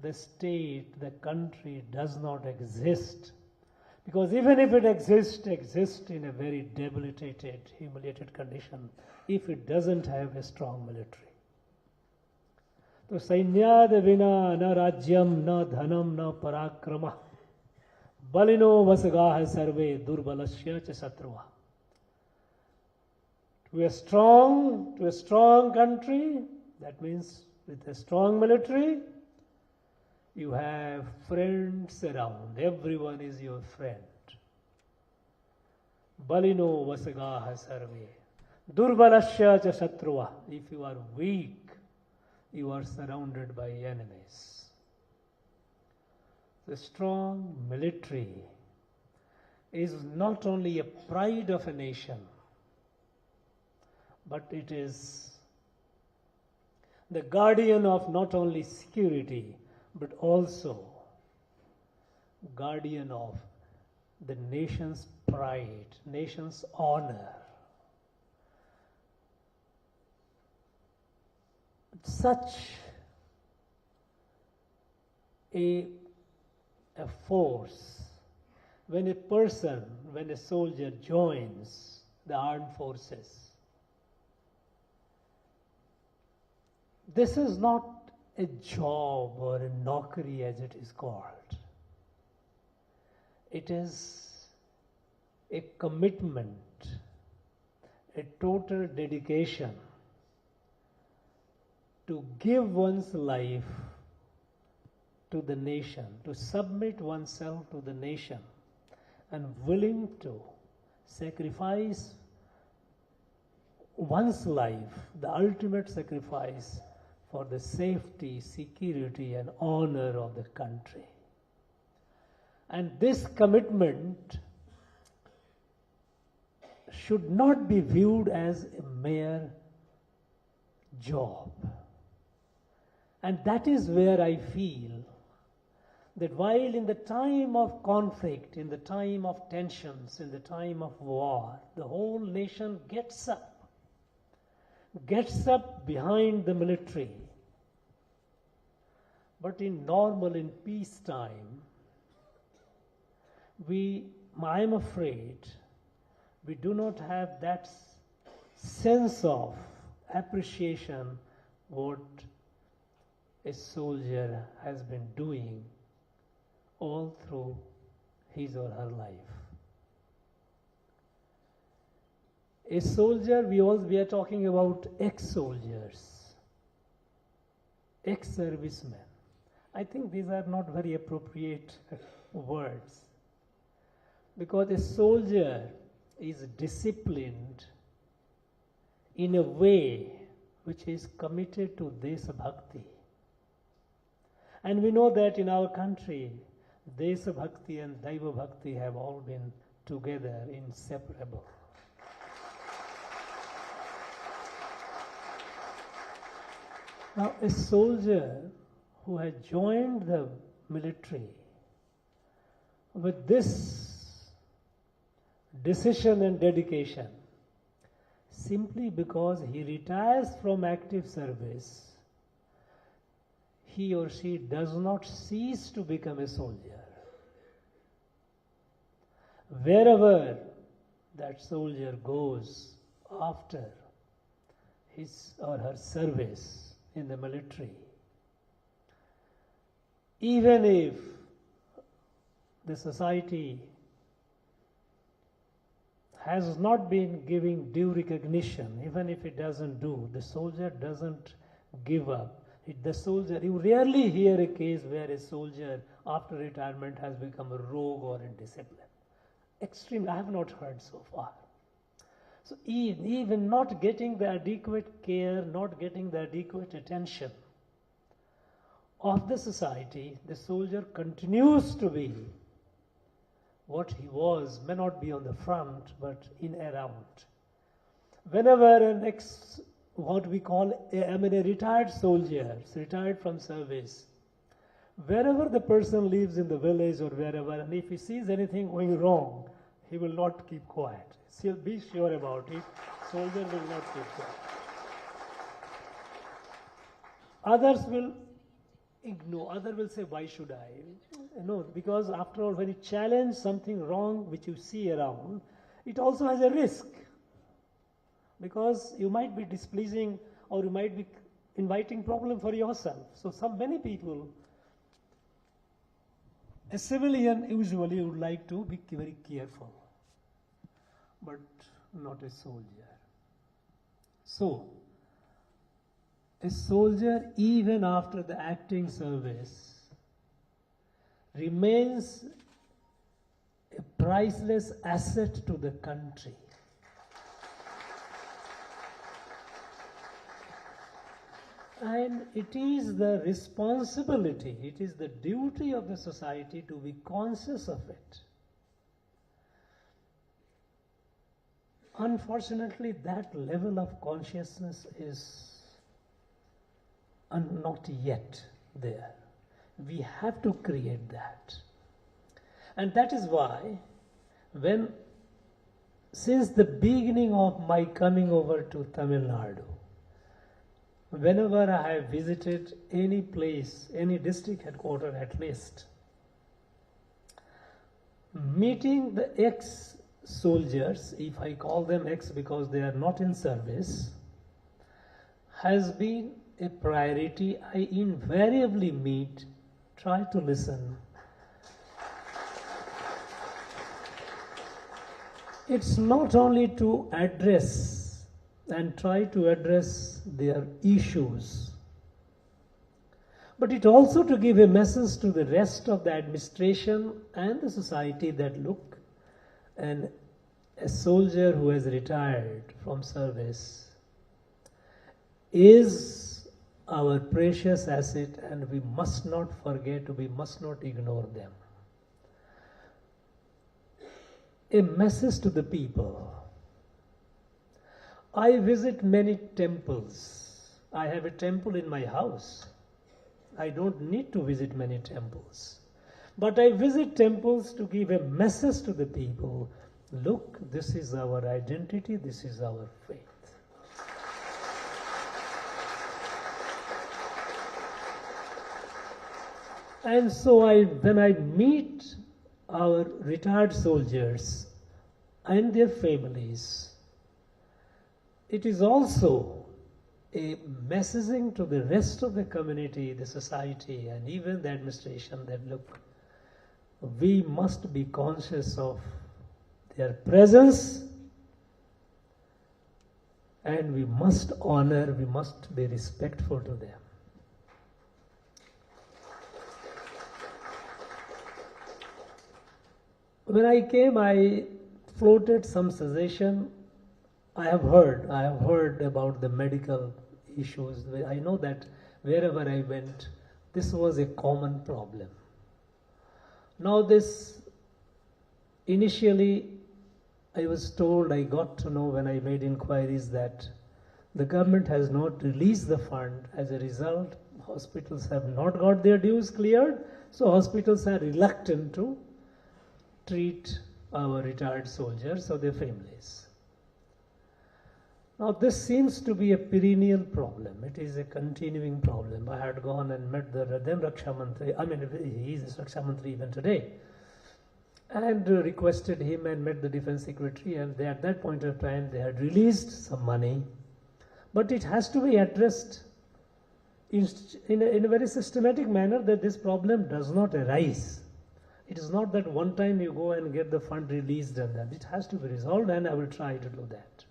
The state, the country does not exist. Because even if it exists in a very debilitated, humiliated condition, if it doesn't have a strong military. So sainyad vina na rajyam na dhanam na parakrama balino vasagaha sarve durbalasya cha satruva. To a strong country, that means with a strong military, you have friends around. Everyone is your friend. Balino vasagaha sarve. Durbalasya cha satruva. If you are weak, you are surrounded by enemies. The strong military is not only a pride of a nation, but it is the guardian of not only security, but also guardian of the nation's pride, nation's honor. Such a force, when a soldier joins the armed forces, this is not a job or a naukri as it is called. It is a commitment, a total dedication to give one's life to the nation, to submit oneself to the nation, and willing to sacrifice one's life, the ultimate sacrifice for the safety, security, and honor of the country. And this commitment should not be viewed as a mere job. And that is where I feel that while in the time of conflict, in the time of tensions, in the time of war, the whole nation gets up behind the military. But in peacetime, I am afraid, we do not have that sense of appreciation what a soldier has been doing all through his or her life. A soldier, we are talking about ex-soldiers, ex-servicemen. I think these are not very appropriate words, because a soldier is disciplined in a way which is committed to Desabhakti. And we know that in our country, Desabhakti and Daiva Bhakti have all been together, inseparable. Now, a soldier who has joined the military with this decision and dedication, simply because he retires from active service, he or she does not cease to become a soldier. Wherever that soldier goes after his or her service in the military, even if the society has not been giving due recognition, even if it doesn't do, the soldier doesn't give up. You rarely hear a case where a soldier after retirement has become a rogue or indisciplined. Extremely, I have not heard so far. So even not getting the adequate care, not getting the adequate attention, of the society, the soldier continues to be what he was, may not be on the front, but in around. Whenever what we call, a retired soldier, retired from service, wherever the person lives in the village or wherever, and if he sees anything going wrong, he will not keep quiet. He'll be sure about it. Soldier will not keep quiet. Others will ignore. Others will say, why should I? No, because after all, when you challenge something wrong which you see around, it also has a risk. Because you might be displeasing or you might be inviting problem for yourself. So many people, a civilian usually would like to be very careful, but not a soldier. So, a soldier, even after the acting service, remains a priceless asset to the country. And it is the responsibility, it is the duty of the society to be conscious of it. Unfortunately, that level of consciousness is not yet there. We have to create that. And that is why, since the beginning of my coming over to Tamil Nadu, whenever I have visited any place, any district headquarters at least, meeting the ex-soldiers, if I call them ex because they are not in service, has been a priority. I invariably meet, try to listen. It's not only to address and try to address their issues, but it also to give a message to the rest of the administration and the society that look, and a soldier who has retired from service is our precious asset, and we must not forget, we must not ignore them. A message to the people. I visit many temples. I have a temple in my house. I don't need to visit many temples. But I visit temples to give a message to the people. Look, this is our identity, this is our faith. And so when I meet our retired soldiers and their families, it is also a messaging to the rest of the community, the society, and even the administration that look, we must be conscious of their presence, and we must honor, we must be respectful to them. When I came, I floated some suggestion. I have heard about the medical issues. I know that wherever I went, this was a common problem. Now this, initially, I was told, I got to know when I made inquiries that the government has not released the fund. As a result, hospitals have not got their dues cleared, so hospitals are reluctant to treat our retired soldiers or their families. Now this seems to be a perennial problem. It is a continuing problem. I had gone and met the then Raksha Mantri, he is Raksha Mantri even today, and requested him and met the Defense Secretary, and at that point of time they had released some money. But it has to be addressed in a very systematic manner, that this problem does not arise. It is not that one time you go and get the fund released and then it has to be resolved, and I will try to do that.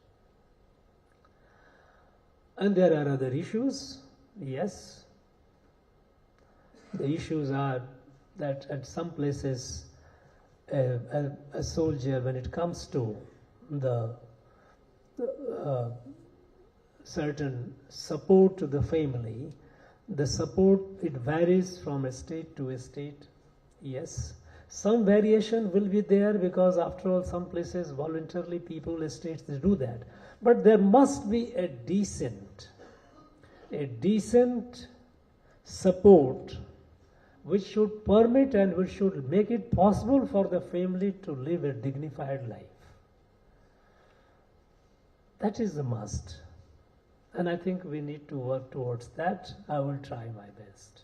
And there are other issues, yes. The issues are that at some places a soldier, when it comes to the certain support to the family, The support, it varies from a state to a state. Yes, some variation will be there because after all some places voluntarily people, states, they do that. But there must be a decent support which should permit and which should make it possible for the family to live a dignified life. That is the must. And I think we need to work towards that. I will try my best.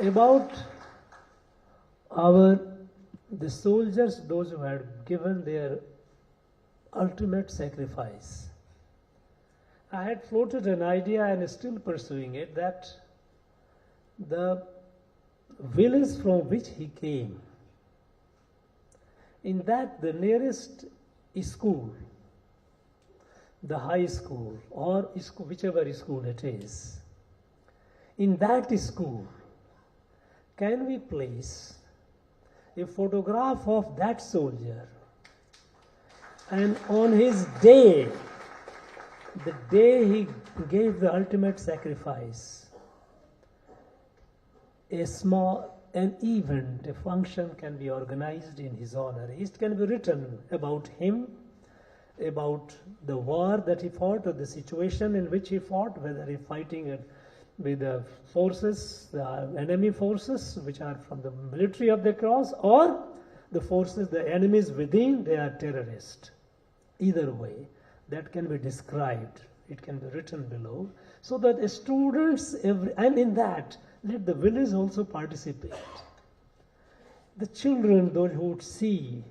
About the soldiers, those who had given their ultimate sacrifice. I had floated an idea and still pursuing it that the village from which he came, in that the nearest school, the high school or whichever school it is, in that school, can we place a photograph of that soldier, and on his day, the day he gave the ultimate sacrifice, an event, a function can be organized in his honor. It can be written about him, about the war that he fought or the situation in which he fought, whether he fighting with the forces, the enemy forces which are from the military of the cross, or the forces, the enemies within, they are terrorists. Either way, that can be described. It can be written below, so that the students, and in that, let the village also participate. The children, those who would see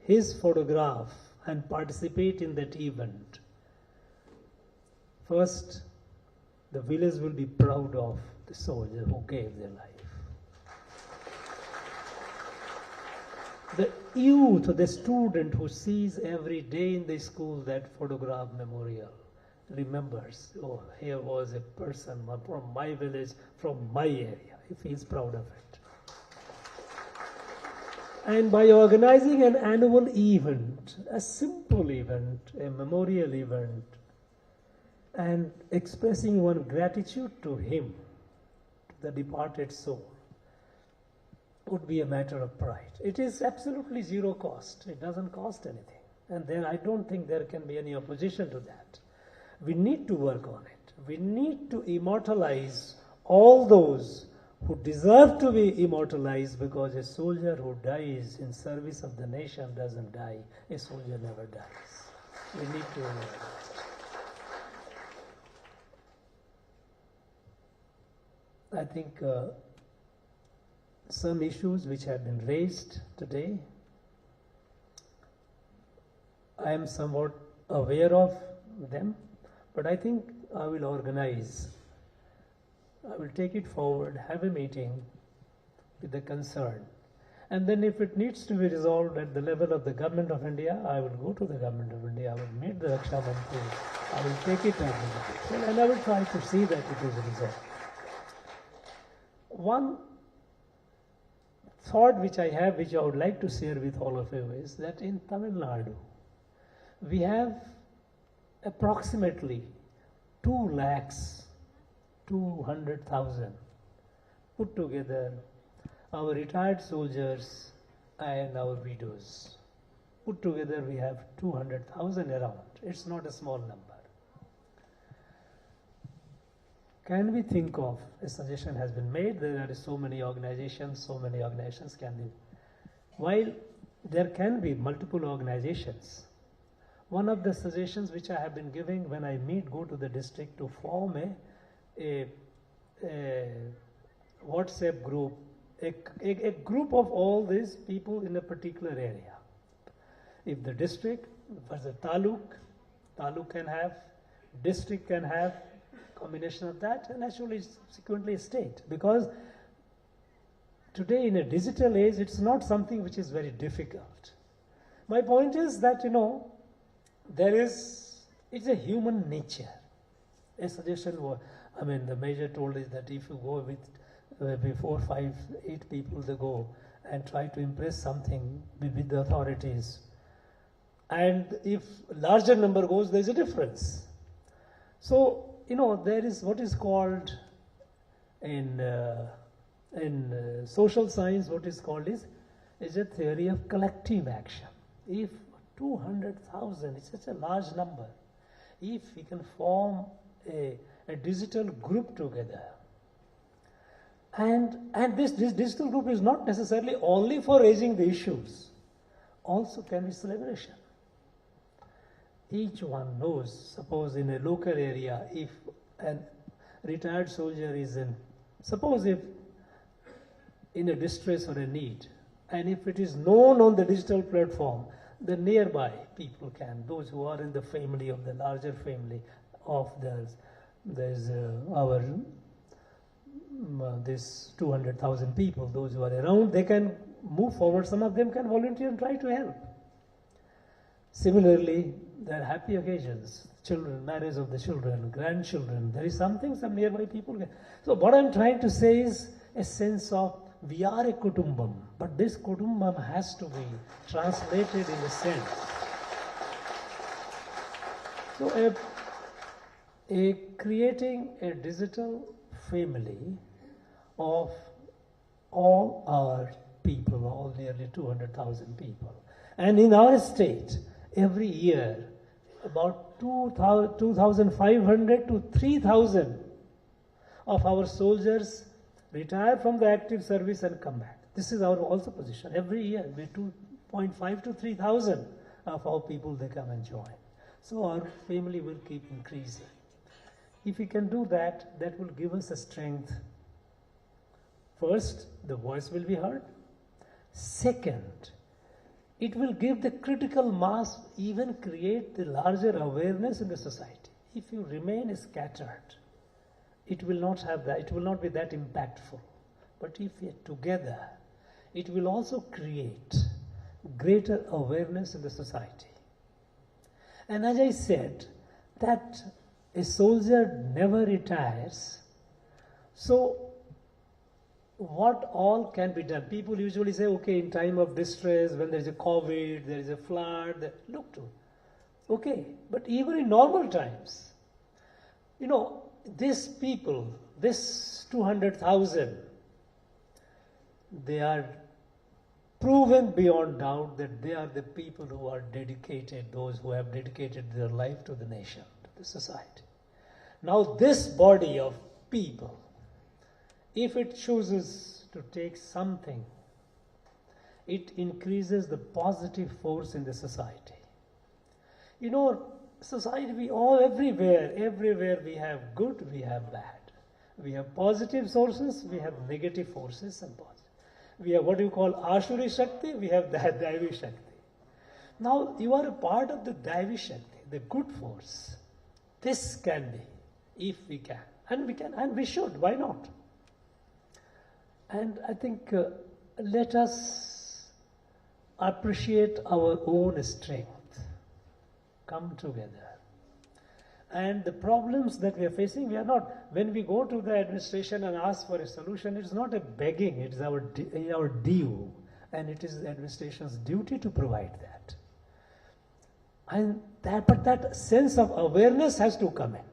his photograph and participate in that event, first, the village will be proud of the soldier who gave their life. The youth, the student who sees every day in the school that photograph memorial, remembers, oh, here was a person from my village, from my area. He feels proud of it. And by organizing an annual event, a simple event, a memorial event, and expressing one gratitude to him, to the departed soul, would be a matter of pride. It is absolutely zero cost. It doesn't cost anything. And then I don't think there can be any opposition to that. We need to work on it. We need to immortalize all those who deserve to be immortalized, because a soldier who dies in service of the nation doesn't die. A soldier never dies. We need to remember that. I think some issues which have been raised today, I am somewhat aware of them, but I think I will organize, I will take it forward, have a meeting with the concern. And then if it needs to be resolved at the level of the Government of India, I will go to the Government of India, I will meet the Raksha Mantri, I will take it up with the, and I will try to see that it is resolved. One thought which I have, which I would like to share with all of you, is that in Tamil Nadu, we have approximately 2,200,000 put together, our retired soldiers and our widows. Put together we have 200,000 around. It's not a small number. Can we think of, a suggestion has been made, there are so many organizations can be. While there can be multiple organizations, one of the suggestions which I have been giving when I go to the district, to form a WhatsApp group, a group of all these people in a particular area. If the district, for the taluk can have, district can have, combination of that, and actually subsequently state. Because today in a digital age, it's not something which is very difficult. My point is that, it's a human nature. A suggestion was, the major told is that if you go with 4, 5, 8 people to go and try to impress something with the authorities, and if larger number goes, there's a difference. So, there is what is called in social science, what is called is a theory of collective action. If 200,000 is such a large number, if we can form a digital group together, and this digital group is not necessarily only for raising the issues, also can be celebration. Each one knows, suppose in a local area, if a retired soldier is suppose if in a distress or a need, and if it is known on the digital platform, the nearby people can, those who are in the family of the larger family of there's our this 200,000 people, those who are around, they can move forward. Some of them can volunteer and try to help. Similarly, there are happy occasions, children, marriage of the children, grandchildren. There is something some nearby people can. So what I'm trying to say is a sense of we are a kutumbam, but this kutumbam has to be translated in a sense. So creating a digital family of all our people, all nearly 200,000 people. And in our state, every year, about 2,500 to 3,000 of our soldiers retire from the active service and come back. This is our also position. Every year, we 2.5 to 3,000 of our people, they come and join. So our family will keep increasing. If we can do that, that will give us a strength. First, the voice will be heard. Second, it will give the critical mass, even create the larger awareness in the society. If you remain scattered, it will not have that, it will not be that impactful. But if we are together, it will also create greater awareness in the society. And as I said, that a soldier never retires. So what all can be done? People usually say, okay, in time of distress, when there is a COVID, there is a flood, look to. Okay, but even in normal times, these people, this 200,000, they are proven beyond doubt that they are the people who are dedicated, those who have dedicated their life to the nation, to the society. Now this body of people, if it chooses to take something, it increases the positive force in the society. Society, everywhere we have good, we have bad. We have positive sources, we have negative forces and positive. We have what you call Ashuri Shakti, we have Daivi Shakti. Now you are a part of the Daivi Shakti, the good force. This can be, if we can. And we should, why not? And I think let us appreciate our own strength. Come together. And the problems that we are facing, we are not, when we go to the administration and ask for a solution, it's not a begging, it's our due. And it is the administration's duty to provide that. But that sense of awareness has to come in.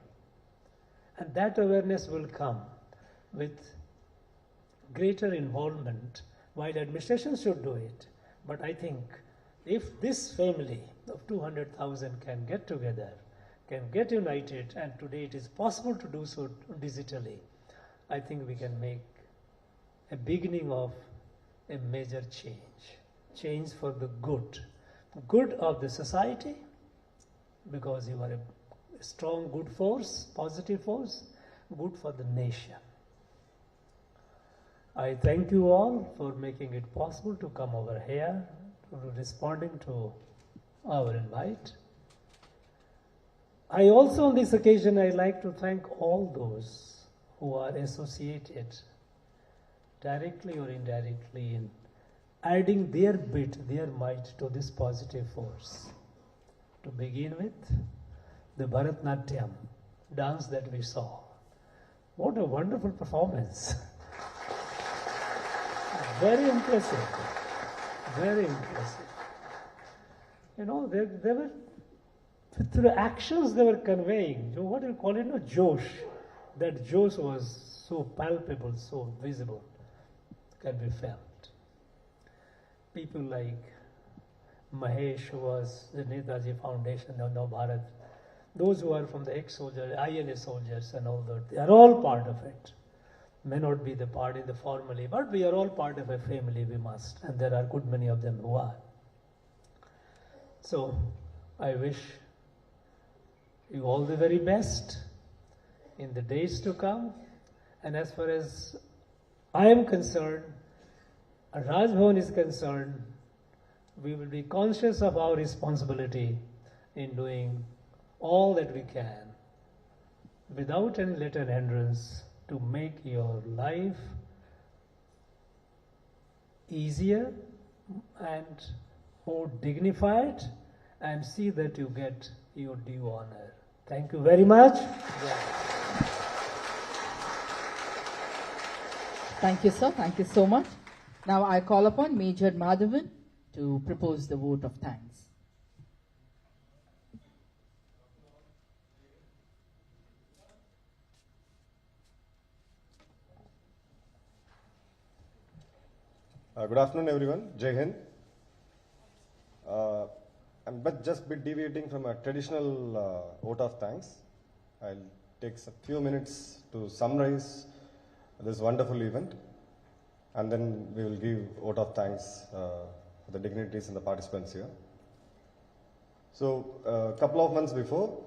And that awareness will come with greater involvement, while administration should do it. But I think if this family of 200,000 can get together, can get united, and today it is possible to do so digitally, I think we can make a beginning of a major change for the good of the society, because you are a strong good force, positive force, good for the nation. I thank you all for making it possible to come over here, to responding to our invite. I also, on this occasion, I like to thank all those who are associated, directly or indirectly, in adding their bit, their might to this positive force. To begin with, the Bharatnatyam dance that we saw. What a wonderful performance. Very impressive. Very impressive. There were through the actions they were conveying, what do you call it, no, Josh. That Josh was so palpable, so visible, can be felt. People like Mahesh, who was the Netaji Foundation of Now Bharat, those who are from the ex-soldiers, INA soldiers and all that, they are all part of it. May not be the part in the formally, but we are all part of a family, we must, and there are good many of them who are. So, I wish you all the very best in the days to come, and as far as I am concerned, Raj Bhavan is concerned, we will be conscious of our responsibility in doing all that we can without any let and hindrance to make your life easier and more dignified, and see that you get your due honor. Thank you very much. Thank you, sir. Thank you so much. Now I call upon Major Madhavan to propose the vote of thanks. Good afternoon, everyone. Jai Hind. I'm just a bit deviating from a traditional vote of thanks. I'll take a few minutes to summarize this wonderful event, and then we will give vote of thanks for the dignitaries and the participants here. So, a couple of months before,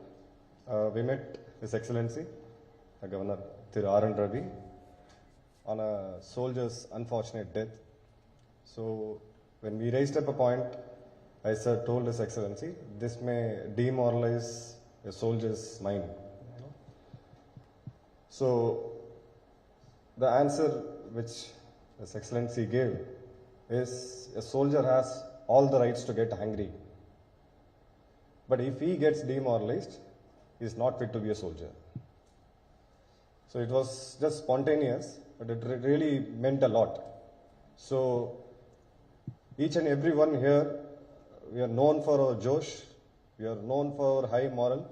we met His Excellency, Governor Thiru R. N. Ravi, on a soldier's unfortunate death. So, when we raised up a point, I told His Excellency, this may demoralize a soldier's mind. So, the answer which His Excellency gave is a soldier has all the rights to get angry. But if he gets demoralized, he is not fit to be a soldier. So it was just spontaneous, but it really meant a lot. So each and every one here, we are known for our Josh, we are known for our high moral,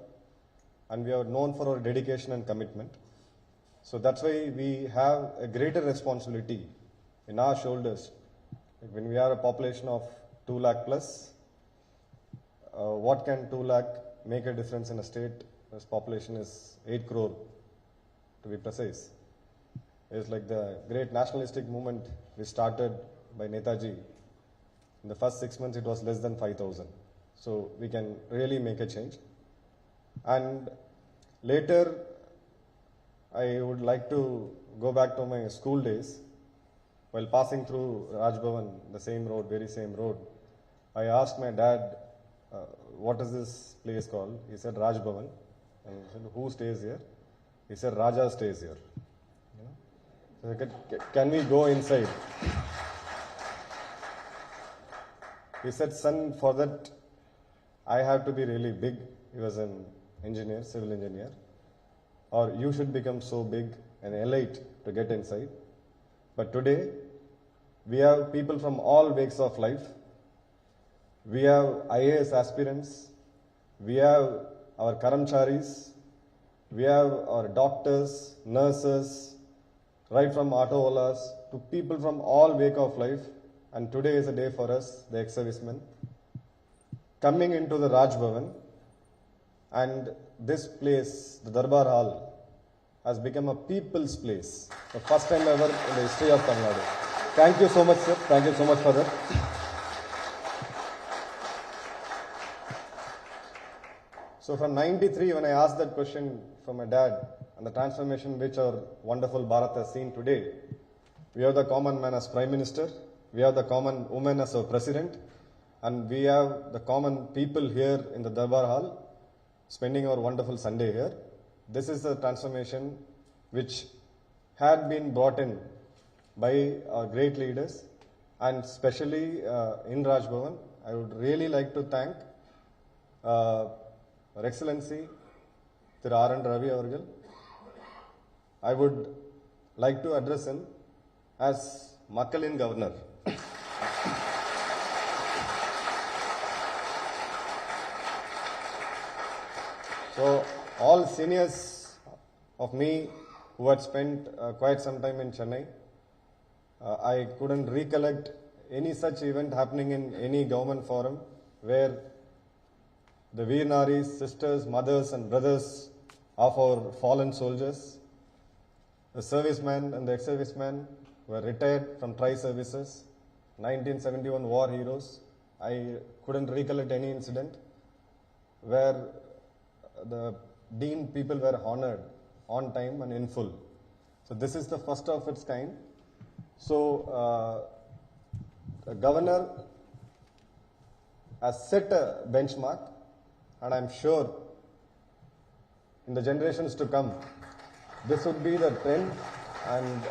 and we are known for our dedication and commitment. So that's why we have a greater responsibility in our shoulders. When we are a population of 2 lakh plus, what can 2 lakh make a difference in a state whose population is 8 crore, to be precise? It's like the great nationalistic movement we started by Netaji. In the first 6 months, it was less than 5,000. So we can really make a change. And later, I would like to go back to my school days. While passing through Raj Bhavan, the same road, very same road, I asked my dad, what is this place called? He said, Raj Bhavan. And I said, who stays here? He said, Raja stays here. So I said, can we go inside? He said, son, for that, I have to be really big. He was an engineer, civil engineer. Or you should become so big and elite to get inside. But today, we have people from all walks of life. We have IAS aspirants. We have our karamcharis. We have our doctors, nurses, right from auto olas to people from all walks of life. And today is a day for us, the ex-servicemen, coming into the Raj Bhavan. And this place, the Darbar Hall, has become a people's place. The first time ever in the history of Tamil Nadu. Thank you so much, sir. Thank you so much for that. So from 93, when I asked that question from my dad, and the transformation which our wonderful Bharat has seen today, we have the common man as Prime Minister, we have the common woman as our President, and we have the common people here in the Darbar Hall, spending our wonderful Sunday here. This is the transformation which had been brought in by our great leaders, and especially in Raj Bhavan. I would really like to thank Her Excellency Thiru R. N. Ravi avargal. I would like to address him as Makkalin Governor. So all seniors of me who had spent quite some time in Chennai, I couldn't recollect any such event happening in any government forum where the Veer Naris, sisters, mothers and brothers of our fallen soldiers, the servicemen and the ex-servicemen were retired from tri-services, 1971 war heroes. I couldn't recollect any incident where the deemed people were honored on time and in full. So this is the first of its kind. So the governor has set a benchmark, and I'm sure in the generations to come, this would be the trend and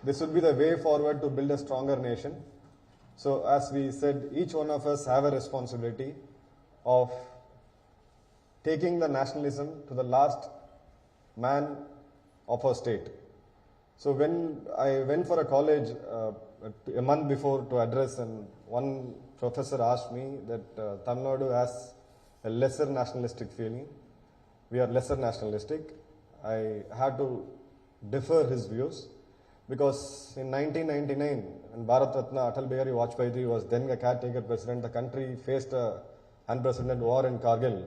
this would be the way forward to build a stronger nation. So as we said, each one of us have a responsibility of taking the nationalism to the last man of our state. So when I went for a college a month before to address, and one professor asked me that Tamil Nadu has a lesser nationalistic feeling. We are lesser nationalistic. I had to defer his views because in 1999, when Bharat Ratna Atal Bihari Vajpayee was then a caretaker president, the country faced a unprecedented war in Kargil.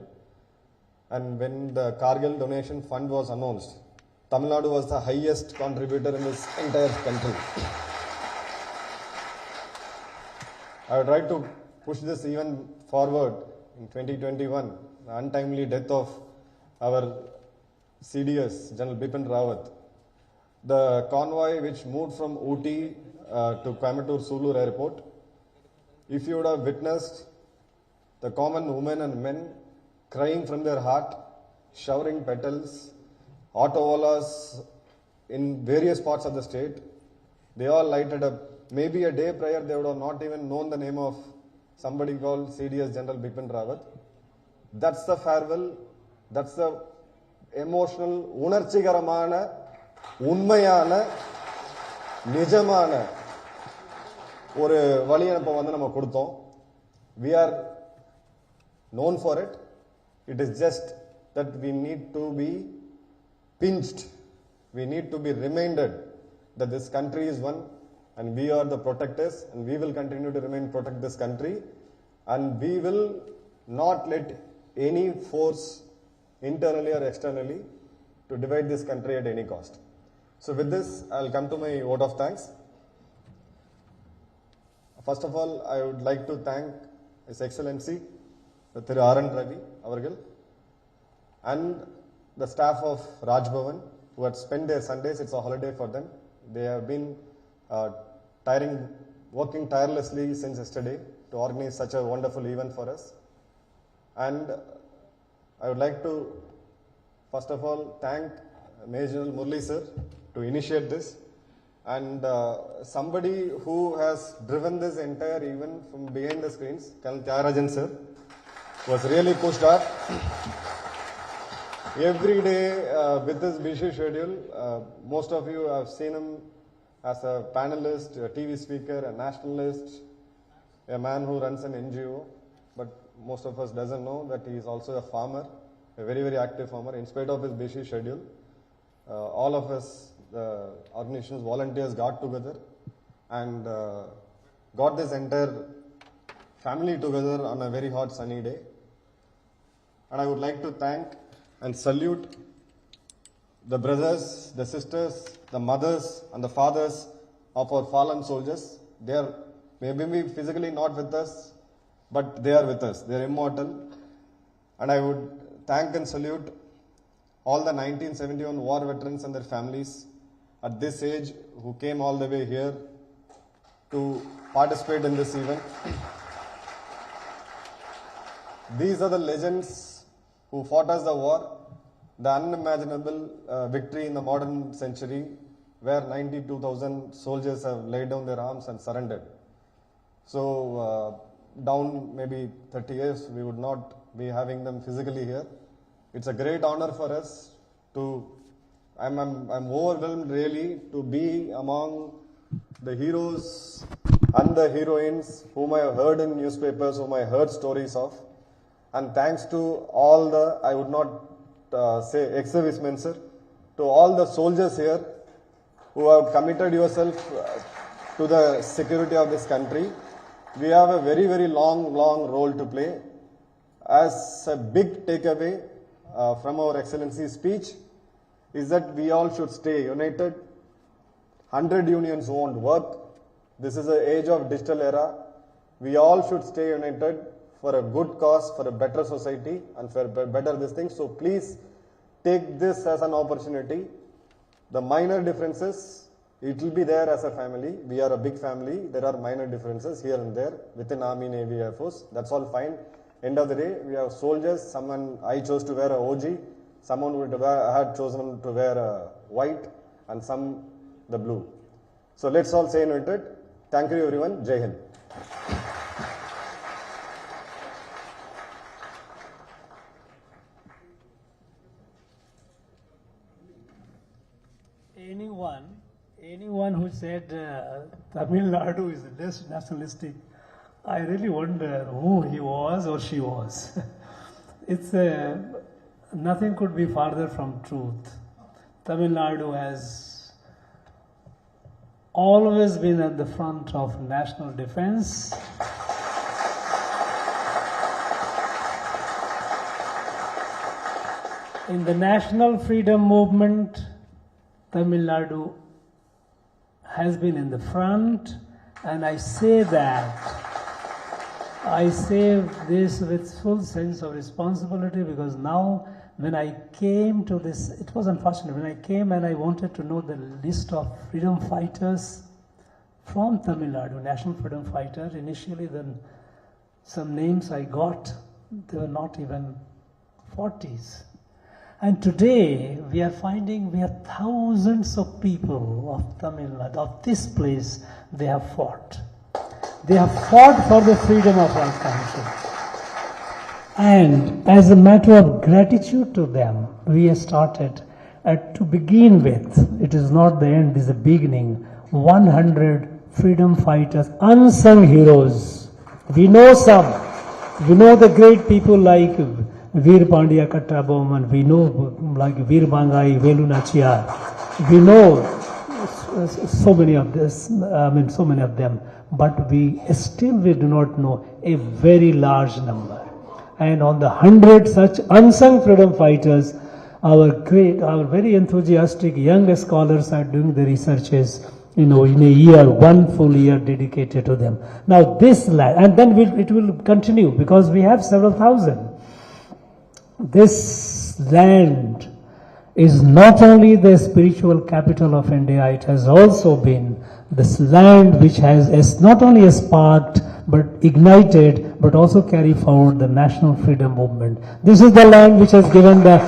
And when the Kargil donation fund was announced, Tamil Nadu was the highest contributor in this entire country. I would like to push this even forward in 2021, the untimely death of our CDS, General Bipin Rawat. The convoy which moved from Ooty to Coimbatore Sulur Airport, if you would have witnessed the common women and men crying from their heart, showering petals, autowalas in various parts of the state, they all lighted up. Maybe a day prior they would have not even known the name of somebody called CDS General Bipin Rawat. That's the farewell, that's the emotional, unarchigaramana, unmayana, nijamana ஒரு வழி அனுப்ப வந்து நம்ம கொடுத்தோம். We are known for it. It is just that we need to be pinched. We need to be reminded that this country is one and we are the protectors and we will continue to protect this country, and we will not let any force internally or externally to divide this country at any cost. So with this, I'll come to my vote of thanks. First of all, I would like to thank His Excellency Thiru R. N. Ravi avargal and the staff of Raj Bhavan who had spent their Sundays. It's a holiday for them. They have been working tirelessly since yesterday to organize such a wonderful event for us. And I would like to first of all thank Major General Murli sir to initiate this, and somebody who has driven this entire event from behind the screens, Colonel Tyagarajan sir, was really pushed hard. Every day with this busy schedule, most of you have seen him as a panelist, a TV speaker, a nationalist, a man who runs an NGO, but most of us doesn't know that he is also a farmer, a very, very active farmer. In spite of his busy schedule, all of us, the organization's volunteers got together and got this entire family together on a very hot sunny day. And I would like to thank and salute the brothers, the sisters, the mothers and the fathers of our fallen soldiers. They are maybe physically not with us, but they are with us. They are immortal. And I would thank and salute all the 1971 war veterans and their families at this age who came all the way here to participate in this event. These are the legends who fought us the war, the unimaginable victory in the modern century where 92,000 soldiers have laid down their arms and surrendered. So down maybe 30 years we would not be having them physically here. It's a great honor for us to, I'm overwhelmed really to be among the heroes and the heroines whom I have heard in newspapers, whom I heard stories of. And thanks to all the, I would not say ex-servicemen, sir, to all the soldiers here who have committed yourself to the security of this country. We have a very, very long role to play. As a big takeaway from our Excellency's speech is that we all should stay united. 100 unions won't work. This is an age of digital era. We all should stay united for a good cause, for a better society and for better this thing. So please take this as an opportunity. The minor differences, it will be there as a family. We are a big family. There are minor differences here and there within Army, Navy, Air Force. That's all fine. End of the day, we have soldiers. Someone, I chose to wear a OG. Someone would had chosen to wear a white and some the blue. So let's all stay united. Thank you everyone. Jai Hind. Anyone who said Tamil Nadu is less nationalistic, I really wonder who he was or she was. It's nothing could be farther from truth. Tamil Nadu has always been at the front of national defense. In the national freedom movement, Tamil Nadu has been in the front, and I say this with full sense of responsibility, because now when I came to this, it was unfortunate, when I came and I wanted to know the list of freedom fighters from Tamil Nadu, national freedom fighter, initially then some names I got, they were not even 40s. And today we are finding we have thousands of people of Tamil Nadu, of this place, they have fought. They have fought for the freedom of our country. And as a matter of gratitude to them, we have started to begin with, it is not the end, it is the beginning, 100 freedom fighters, unsung heroes. We know some. We know the great people like Veer Pandya Kattabomman, we know like Veer Bangai, Velu Nachiyar. We know so many of this, so many of them, but we do not know a very large number. And on the 100 such unsung freedom fighters, our very enthusiastic young scholars are doing the researches, in a year, 1 full year dedicated to them. Now this land, and then it will continue because we have several thousand. This land is not only the spiritual capital of India, it has also been this land which has not only sparked but ignited but also carried forward the national freedom movement. This is the land which has given the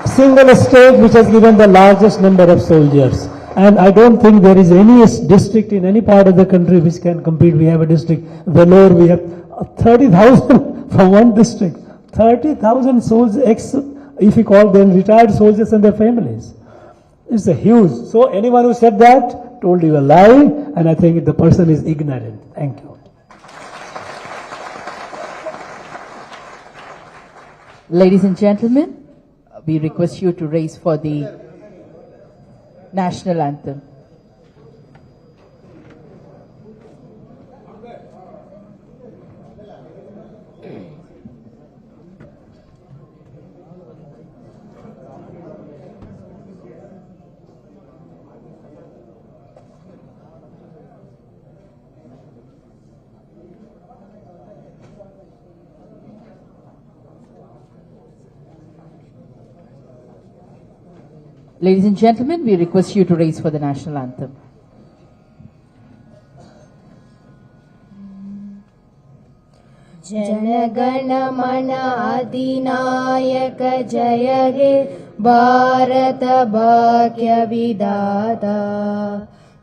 single state which has given the largest number of soldiers. And I don't think there is any district in any part of the country which can compete. We have a district, Vellore, we have 30,000 from one district. 30,000 soldiers, if you call them retired soldiers and their families. It's a huge. So anyone who said that told you a lie, and I think the person is ignorant. Thank you. Ladies and gentlemen, we request you to raise for the national anthem. Ladies and gentlemen, we request you to raise for the national anthem. जनगण मन अधिनायक जय हे भारत भाग्य विधाता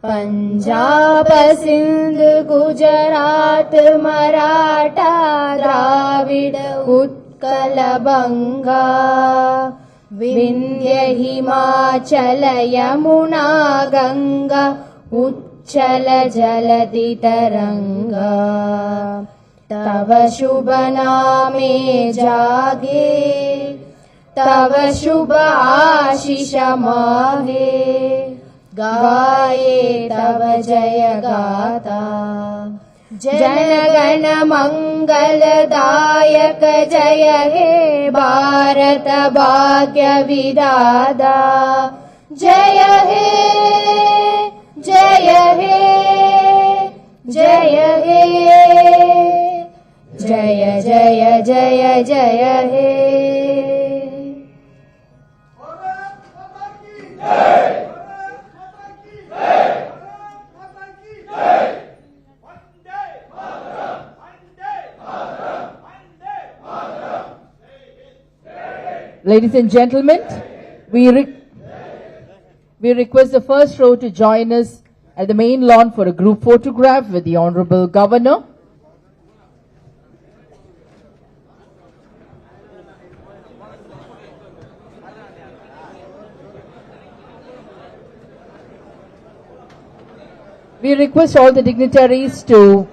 पंजाब सिंध गुजरात मराठा द्राविड उत्कल बंगा विंध्य हिमाचल यमुना गंगा उच्चल जलधि तरंगा तव शुभ नामे जागे तव शुभ आशीष माहे गाये तव जय गाथा जनगण मंगलदायक जय हे भारत भाग्य विधाता जय हे जय हे जय हे जय जय जय जय हे Ladies and gentlemen, we request the first row to join us at the main lawn for a group photograph with the Honorable Governor. We request all the dignitaries to